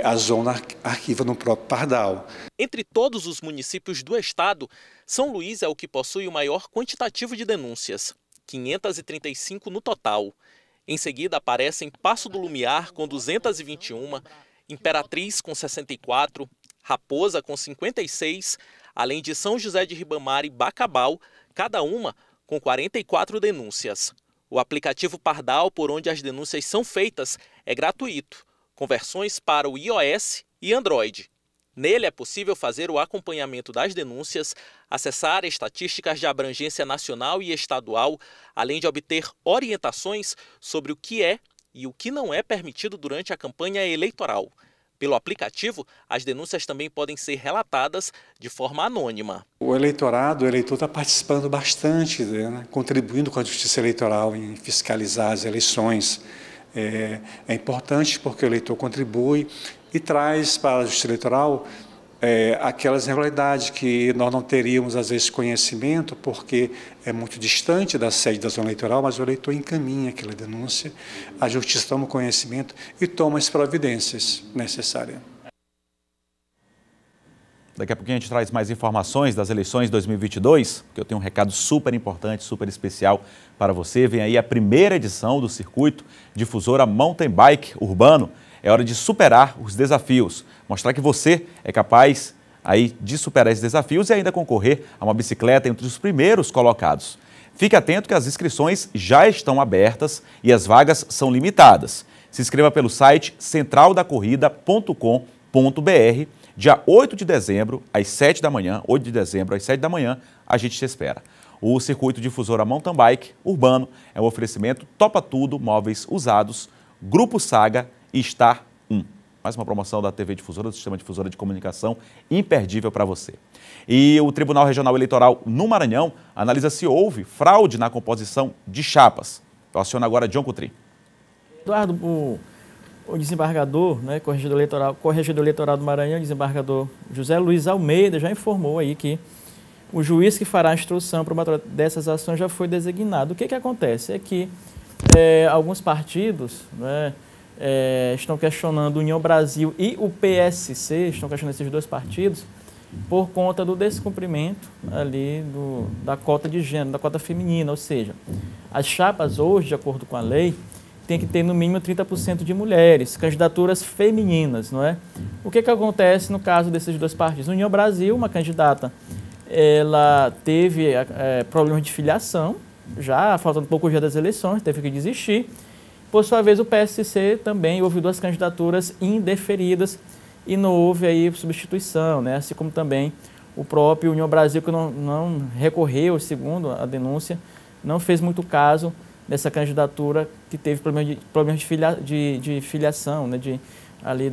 a zona arquiva no próprio Pardal. Entre todos os municípios do estado, São Luís é o que possui o maior quantitativo de denúncias, 535 no total. Em seguida aparecem Passo do Lumiar com 221, Imperatriz com 64, Raposa com 56, além de São José de Ribamar e Bacabal, cada uma com 44 denúncias. O aplicativo Pardal, por onde as denúncias são feitas, é gratuito, com versões para o iOS e Android. Nele é possível fazer o acompanhamento das denúncias, acessar estatísticas de abrangência nacional e estadual, além de obter orientações sobre o que é e o que não é permitido durante a campanha eleitoral. Pelo aplicativo, as denúncias também podem ser relatadas de forma anônima. O eleitor está participando bastante, né, contribuindo com a Justiça Eleitoral em fiscalizar as eleições. É importante porque o eleitor contribui e traz para a Justiça Eleitoral aquelas irregularidades que nós não teríamos, às vezes, conhecimento, porque é muito distante da sede da zona eleitoral, mas o eleitor encaminha aquela denúncia, a Justiça toma conhecimento e toma as providências necessárias. Daqui a pouquinho a gente traz mais informações das eleições 2022, porque eu tenho um recado super importante, super especial para você. Vem aí a primeira edição do Circuito Difusora Mountain Bike Urbano. É hora de superar os desafios, mostrar que você é capaz aí de superar esses desafios e ainda concorrer a uma bicicleta entre os primeiros colocados. Fique atento que as inscrições já estão abertas e as vagas são limitadas. Se inscreva pelo site centraldacorrida.com.br. Dia 8 de dezembro, às 7 da manhã, a gente te espera. O Circuito Difusora Mountain Bike Urbano é um oferecimento Topa Tudo, móveis usados, Grupo Saga e Star 1. Mais uma promoção da TV Difusora, do Sistema Difusora de Comunicação, imperdível para você. E o Tribunal Regional Eleitoral no Maranhão analisa se houve fraude na composição de chapas. Eu aciono agora John Coutrin. Eduardo, o desembargador, né, corregedor eleitoral do Maranhão, desembargador José Luiz Almeida, já informou aí que o juiz que fará a instrução probatória dessas ações já foi designado. O que acontece? É que alguns partidos, né, estão questionando União Brasil e o PSC, estão questionando esses dois partidos, por conta do descumprimento ali da cota de gênero, da cota feminina, ou seja, as chapas hoje, de acordo com a lei, tem que ter no mínimo 30% de mulheres, candidaturas femininas, não é? O que acontece no caso desses dois partidos? União Brasil, uma candidata, ela teve problemas de filiação, já faltando poucos dias das eleições, teve que desistir. Por sua vez, o PSC também houve duas candidaturas indeferidas e não houve aí substituição, né? Assim como também o próprio União Brasil, que não recorreu, segundo a denúncia, não fez muito caso dessa candidatura que teve problemas de filiação, né, ali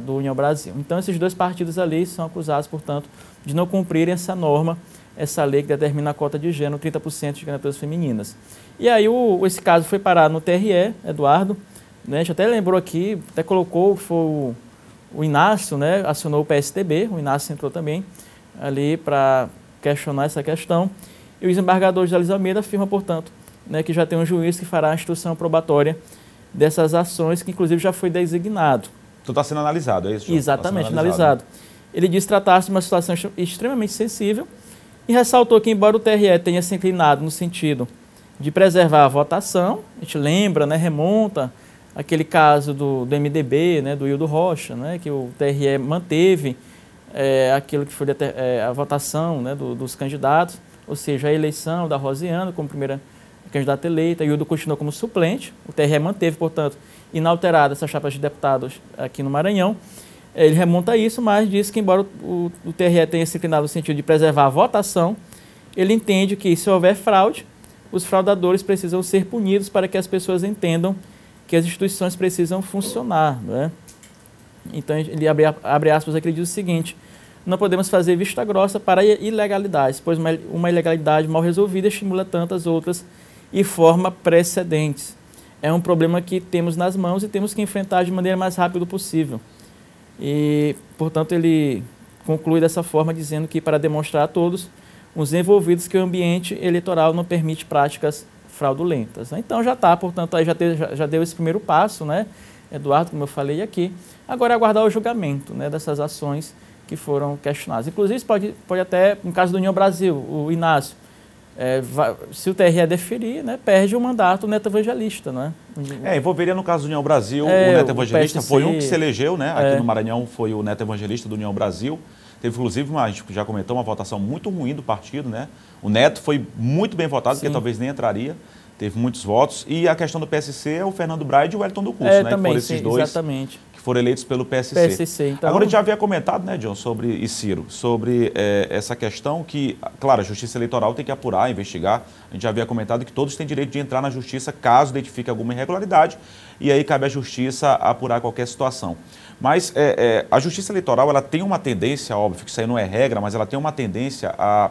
do União Brasil. Então, esses dois partidos ali são acusados, portanto, de não cumprirem essa norma, essa lei que determina a cota de gênero, 30% de candidaturas femininas. E aí, esse caso foi parar no TRE, Eduardo, né, a gente até lembrou aqui, até colocou, foi o Inácio, né, acionou o PSDB, o Inácio entrou também ali para questionar essa questão, e o desembargador José Luiz Almeida afirma, portanto, né, que já tem um juiz que fará a instrução probatória dessas ações, que inclusive já foi designado. Então está sendo analisado, é isso, João? Exatamente, analisado. Ele diz tratar-se de uma situação extremamente sensível e ressaltou que, embora o TRE tenha se inclinado no sentido de preservar a votação, a gente lembra, né, remonta aquele caso do MDB, né, do Hildo Rocha, né, que o TRE manteve aquilo que foi a votação, né, dos candidatos, ou seja, a eleição da Rosiana como primeira candidata eleita, e o Hildo continuou como suplente. O TRE manteve, portanto, inalterada essa chapa de deputados aqui no Maranhão. Ele remonta a isso, mas diz que, embora o TRE tenha se inclinado no sentido de preservar a votação, ele entende que, se houver fraude, os fraudadores precisam ser punidos para que as pessoas entendam que as instituições precisam funcionar, não é? Então, ele abre aspas aqui, ele diz o seguinte: não podemos fazer vista grossa para ilegalidades, pois uma ilegalidade mal resolvida estimula tantas outras e forma precedentes. é um problema que temos nas mãos e temos que enfrentar de maneira mais rápida possível. E, portanto, ele conclui dessa forma, dizendo que para demonstrar a todos os envolvidos que o ambiente eleitoral não permite práticas fraudulentas. Então já está, portanto, aí já deu esse primeiro passo, né, Eduardo, como eu falei aqui. Agora é aguardar o julgamento, né, dessas ações que foram questionadas. Inclusive, pode até, no caso do União Brasil, o Inácio, se o TRE deferir, né, perde o mandato Neto Evangelista, né? Envolveria no caso do União Brasil, o Neto Evangelista foi um que se elegeu, né? Aqui no Maranhão foi o Neto Evangelista do União Brasil. Teve, inclusive, a gente já comentou, uma votação muito ruim do partido, né? O Neto foi muito bem votado, porque talvez nem entraria. Teve muitos votos. E a questão do PSC é o Fernando Braide e o Wellington do Curso, né? Também, que foram esses dois exatamente. Que foram eleitos pelo PSC. Então... Agora, a gente já havia comentado, né, John, e Ciro, sobre essa questão que, claro, a Justiça Eleitoral tem que apurar, investigar. A gente já havia comentado que todos têm direito de entrar na Justiça caso identifique alguma irregularidade, e aí cabe à Justiça apurar qualquer situação. Mas a Justiça Eleitoral, ela tem uma tendência, óbvio que isso aí não é regra, mas ela tem uma tendência a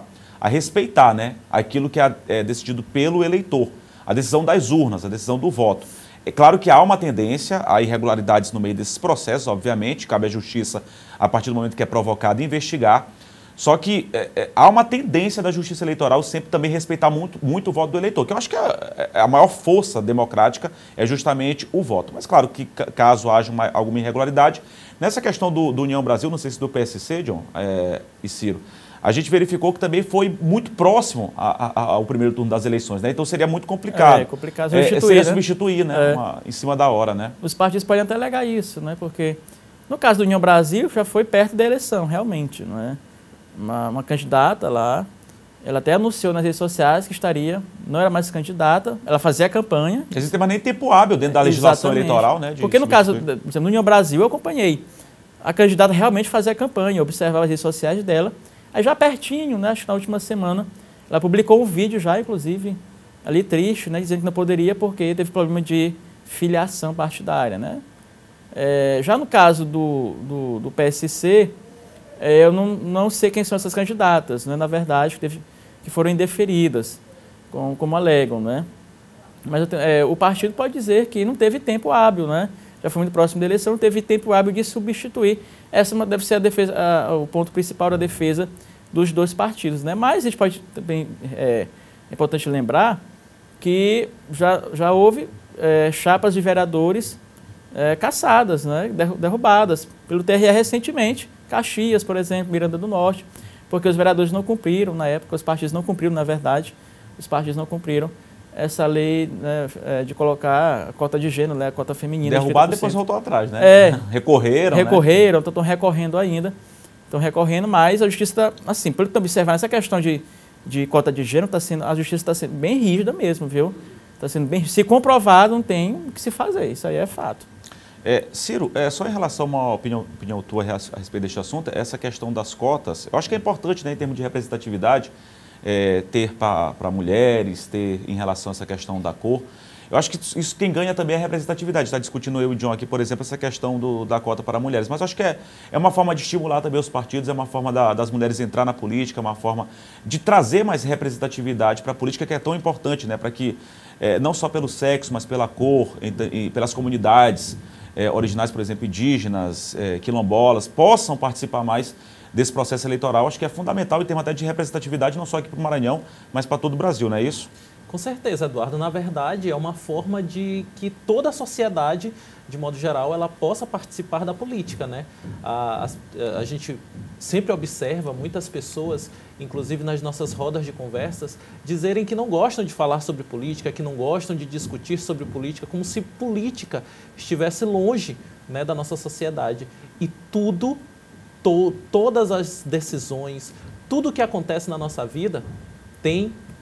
respeitar, né, aquilo que é decidido pelo eleitor, a decisão das urnas, a decisão do voto. É claro que há uma tendência a irregularidades no meio desses processos, obviamente, cabe à Justiça, a partir do momento que é provocada, investigar. Só que há uma tendência da Justiça Eleitoral sempre também respeitar muito o voto do eleitor, que eu acho que a maior força democrática é justamente o voto. Mas claro que caso haja alguma irregularidade, nessa questão do União Brasil, não sei se do PSC, John e Ciro, a gente verificou que também foi muito próximo ao primeiro turno das eleições, né? Então seria muito complicado. É complicado substituir, né? Em cima da hora, né? Os partidos podem até alegar isso, né? Porque no caso do União Brasil já foi perto da eleição, realmente, não é? Uma candidata lá, ela até anunciou nas redes sociais que não era mais candidata, ela fazia a campanha. Não existe mais nem tempo hábil dentro da legislação eleitoral, né? Porque no caso, por exemplo, no União Brasil eu acompanhei. A candidata realmente fazia a campanha, eu observava as redes sociais dela. Aí já pertinho, né, acho que na última semana, ela publicou um vídeo já, inclusive, ali triste, né, dizendo que não poderia porque teve problema de filiação partidária, né. Já no caso do PSC, eu não sei quem são essas candidatas, né, na verdade, que foram indeferidas, como alegam, né. Mas o partido pode dizer que não teve tempo hábil, né, já foi muito próximo da eleição, não teve tempo hábil de substituir. Essa deve ser o ponto principal da defesa dos dois partidos, né? Mas a gente pode também, é importante lembrar que já houve chapas de vereadores caçadas, né? Derrubadas pelo TRE recentemente, Caxias, por exemplo, Miranda do Norte, porque os vereadores não cumpriram na época, os partidos não cumpriram, na verdade, os partidos não cumpriram essa lei, né, de colocar a cota de gênero, né, a cota feminina. Derrubado, depois voltou atrás, né? Recorreram, né? Estão recorrendo ainda. Estão recorrendo, mas a justiça está, assim, pelo que observar, essa questão de cota de gênero, a justiça está sendo bem rígida mesmo, viu? Está sendo bem, se comprovado, não tem o que se fazer, isso aí é fato. Ciro, só em relação a uma opinião tua a respeito deste assunto, essa questão das cotas, eu acho que é importante, né, em termos de representatividade, ter para mulheres, ter em relação a essa questão da cor. Eu acho que isso quem ganha também é a representatividade. Está discutindo eu e o John aqui, por exemplo, essa questão da cota para mulheres. Mas eu acho que é uma forma de estimular também os partidos, é uma forma das mulheres entrar na política, é uma forma de trazer mais representatividade para a política, que é tão importante, né? Para que, não só pelo sexo, mas pela cor e pelas comunidades originais, por exemplo, indígenas, quilombolas, possam participar mais desse processo eleitoral. Acho que é fundamental em termos até de representatividade, não só aqui para o Maranhão, mas para todo o Brasil, não é isso? Com certeza, Eduardo. Na verdade, é uma forma de que toda a sociedade, de modo geral, ela possa participar da política, né? A gente sempre observa muitas pessoas, inclusive nas nossas rodas de conversas, dizerem que não gostam de falar sobre política, que não gostam de discutir sobre política, como se política estivesse longe, né, da nossa sociedade. E todas as decisões, tudo que acontece na nossa vida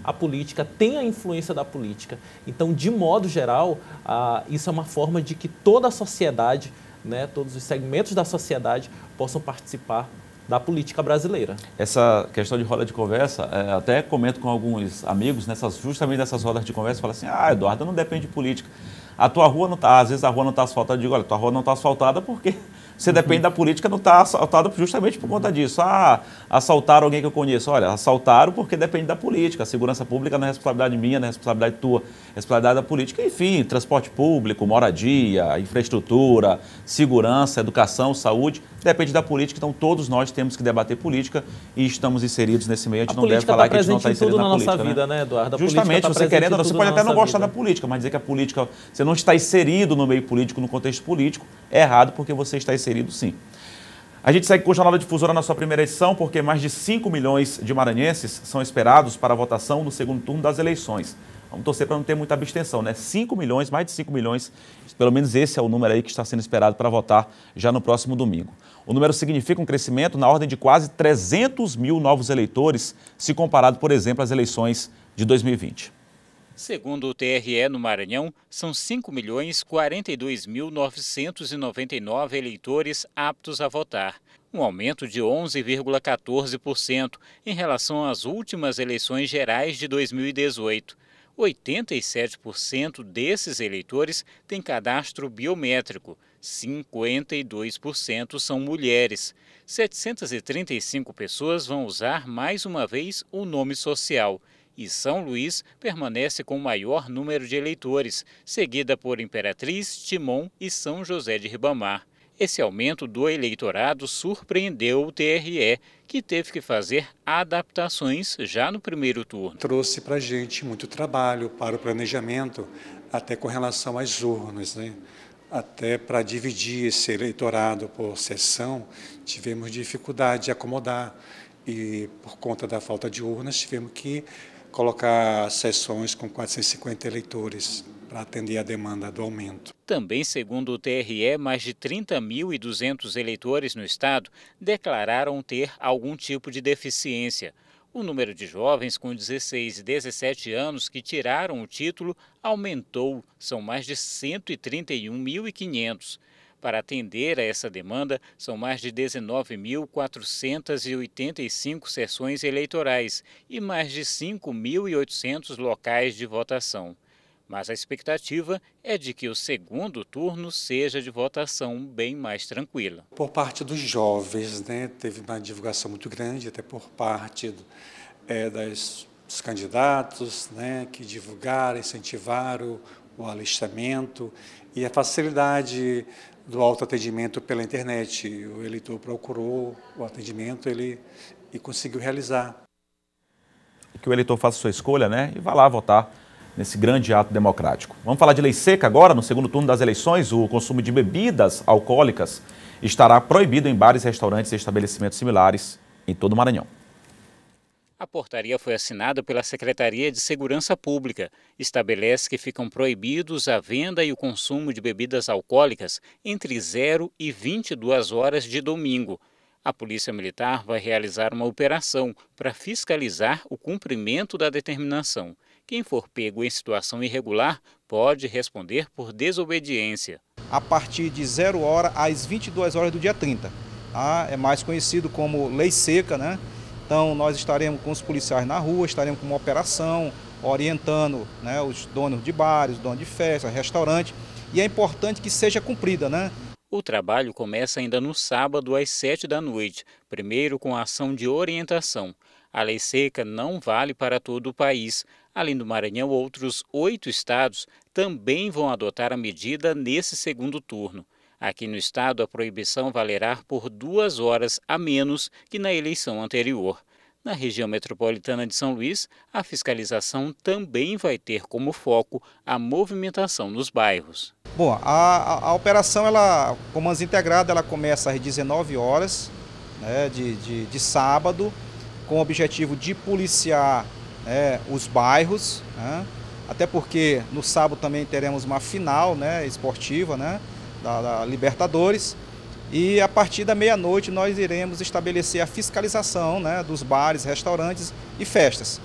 a política, tem a influência da política. Então, de modo geral, isso é uma forma de que toda a sociedade, né, todos os segmentos da sociedade possam participar da política brasileira. Essa questão de roda de conversa, até comento com alguns amigos, justamente nessas rodas de conversa, falam assim, Eduardo, não depende de política. A tua rua não está, às vezes a rua não está asfaltada, eu digo, olha, tua rua não está asfaltada porque Você depende da política, não está assaltado justamente por conta disso. Ah, assaltaram alguém que eu conheço. Olha, assaltaram porque depende da política. A segurança pública não é responsabilidade minha, não é responsabilidade tua, é responsabilidade da política. Enfim, transporte público, moradia, infraestrutura, segurança, educação, saúde, depende da política. Então, todos nós temos que debater política e estamos inseridos nesse meio. A gente não deve falar que a gente não está inserido na política. Nossa vida, né, Eduardo? Justamente, você querendo, você pode até não gostar da política, mas dizer que a política, você não está inserido no meio político, no contexto político, é errado porque você está inserido sim. A gente segue com o Jornal da Difusora na sua primeira edição, porque mais de 5 milhões de maranhenses são esperados para a votação no segundo turno das eleições. Vamos torcer para não ter muita abstenção, né? 5 milhões, mais de 5 milhões, pelo menos esse é o número aí que está sendo esperado para votar já no próximo domingo. O número significa um crescimento na ordem de quase 300 mil novos eleitores, se comparado, por exemplo, às eleições de 2020. Segundo o TRE no Maranhão, são 5.042.999 eleitores aptos a votar, um aumento de 11,14% em relação às últimas eleições gerais de 2018. 87% desses eleitores têm cadastro biométrico, 52% são mulheres. 735 pessoas vão usar mais uma vez o nome social. E São Luís permanece com o maior número de eleitores, seguida por Imperatriz, Timon e São José de Ribamar. Esse aumento do eleitorado surpreendeu o TRE, que teve que fazer adaptações já no primeiro turno. Trouxe para a gente muito trabalho para o planejamento, até com relação às urnas, né? Até para dividir esse eleitorado por seção, tivemos dificuldade de acomodar e, por conta da falta de urnas, tivemos que colocar sessões com 450 eleitores para atender a demanda do aumento. Também, segundo o TRE, mais de 30.200 eleitores no estado declararam ter algum tipo de deficiência. O número de jovens com 16 e 17 anos que tiraram o título aumentou, são mais de 131.500. Para atender a essa demanda, são mais de 19.485 sessões eleitorais e mais de 5.800 locais de votação. Mas a expectativa é de que o segundo turno seja de votação bem mais tranquila. Por parte dos jovens, né, teve uma divulgação muito grande, até por parte dos candidatos, né, que divulgaram, incentivaram o alistamento e a facilidade do autoatendimento pela internet. O eleitor procurou o atendimento e conseguiu realizar. Que o eleitor faça sua escolha, né, e vá lá votar nesse grande ato democrático. Vamos falar de lei seca agora. No segundo turno das eleições, o consumo de bebidas alcoólicas estará proibido em bares, restaurantes e estabelecimentos similares em todo o Maranhão. A portaria foi assinada pela Secretaria de Segurança Pública. Estabelece que ficam proibidos a venda e o consumo de bebidas alcoólicas entre 0 e 22 horas de domingo. A Polícia Militar vai realizar uma operação para fiscalizar o cumprimento da determinação. Quem for pego em situação irregular pode responder por desobediência. A partir de 0 hora às 22 horas do dia 30. É mais conhecido como lei seca, né? Então, nós estaremos com os policiais na rua, estaremos com uma operação, orientando, né, os donos de bares, os donos de festas, restaurantes, e é importante que seja cumprida, né? O trabalho começa ainda no sábado às 7 da noite, primeiro com a ação de orientação. A lei seca não vale para todo o país. Além do Maranhão, outros 8 estados também vão adotar a medida nesse segundo turno. Aqui no estado, a proibição valerá por 2 horas a menos que na eleição anterior. Na região metropolitana de São Luís, a fiscalização também vai ter como foco a movimentação nos bairros. Bom, a operação, Comandos Integrados, ela começa às 19 horas, né, de sábado, com o objetivo de policiar, né, os bairros, né, até porque no sábado também teremos uma final, né, esportiva, né, da Libertadores, e a partir da meia-noite nós iremos estabelecer a fiscalização, né, dos bares, restaurantes e festas.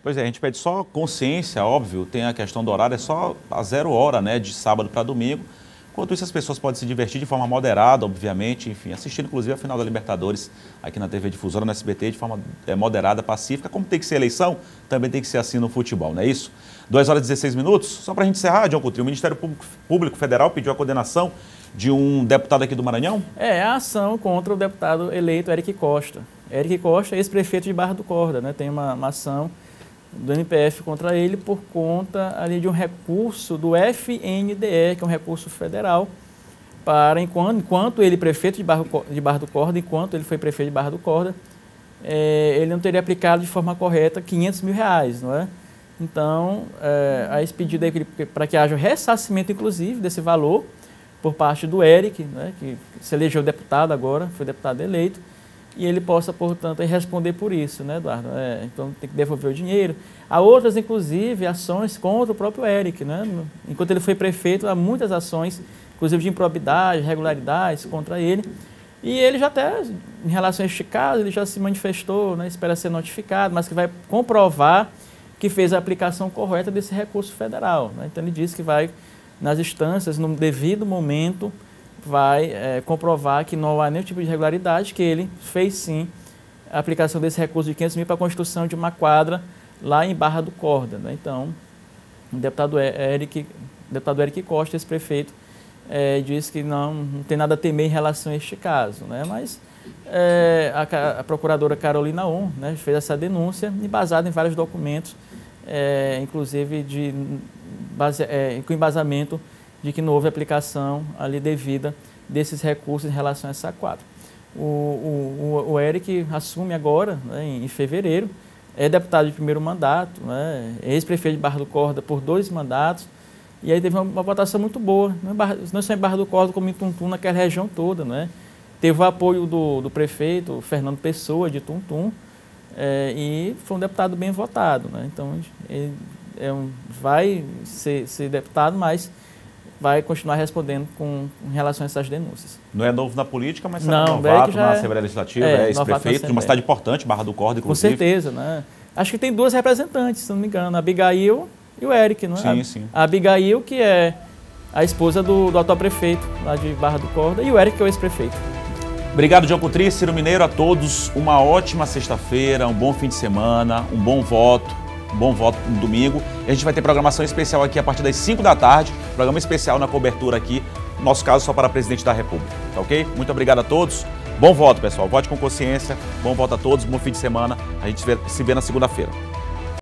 Pois é, a gente pede só consciência, óbvio, tem a questão do horário, é só a 0 hora, né, de sábado para domingo. Enquanto isso, as pessoas podem se divertir de forma moderada, obviamente, enfim, assistindo inclusive a final da Libertadores aqui na TV Difusora, no SBT, de forma moderada, pacífica. Como tem que ser eleição, também tem que ser assim no futebol, não é isso? 2 horas e 16 minutos. Só para a gente encerrar, John Coutinho, o Ministério Público Federal pediu a condenação de um deputado aqui do Maranhão? É a ação contra o deputado eleito Eric Costa. Eric Costa é ex-prefeito de Barra do Corda, né? Tem uma ação do MPF contra ele por conta ali de um recurso do FNDE, que é um recurso federal, para enquanto ele prefeito de Barra do Corda, enquanto ele foi prefeito de Barra do Corda, ele não teria aplicado de forma correta R$500 mil, não é? Então, a esse pedido aí para que haja o ressarcimento, inclusive, desse valor por parte do Eric, né, que se elegeu deputado agora, foi deputado eleito, e ele possa, portanto, responder por isso, né, Eduardo? Então, tem que devolver o dinheiro. Há outras, inclusive, ações contra o próprio Eric, né? Enquanto ele foi prefeito, há muitas ações, inclusive de improbidade, irregularidades contra ele. E ele já até, em relação a este caso, ele já se manifestou, né, espera ser notificado, mas que vai comprovar que fez a aplicação correta desse recurso federal, né? Então, ele disse que vai, nas instâncias, no devido momento, vai comprovar que não há nenhum tipo de irregularidade, que ele fez sim a aplicação desse recurso de R$500 mil para a construção de uma quadra lá em Barra do Corda, né? Então, o deputado Eric Costa, esse prefeito, disse que não tem nada a temer em relação a este caso, né? Mas a procuradora Carolina On, né, fez essa denúncia embasada em vários documentos, inclusive com embasamento de que não houve aplicação ali devida desses recursos em relação a essa quadra. O Eric assume agora, né, em fevereiro, é deputado de primeiro mandato, né, ex-prefeito de Barra do Corda por 2 mandatos, e aí teve uma votação muito boa, não só em Barra do Corda, como em Tuntum, naquela região toda, né? Teve o apoio do prefeito Fernando Pessoa, de Tuntum, e foi um deputado bem votado, né? Então, ele vai ser deputado, mas vai continuar respondendo em relação a essas denúncias. Não é novo na política, mas será novato na Assembleia Legislativa, ex-prefeito de uma cidade importante, Barra do Corda, inclusive. Com certeza, né? Acho que tem 2 representantes, se não me engano, a Abigail e o Eric, não é? Sim. A Abigail, que é a esposa do atual prefeito lá de Barra do Corda, e o Eric, que é o ex-prefeito. Obrigado, João Coutri, Ciro Mineiro, a todos. Uma ótima sexta-feira, um bom fim de semana, um bom voto no domingo. E a gente vai ter programação especial aqui a partir das 5 da tarde, programa especial na cobertura aqui, no nosso caso só para presidente da República, tá ok? Muito obrigado a todos. Bom voto, pessoal. Vote com consciência. Bom voto a todos, bom fim de semana. A gente se vê na segunda-feira.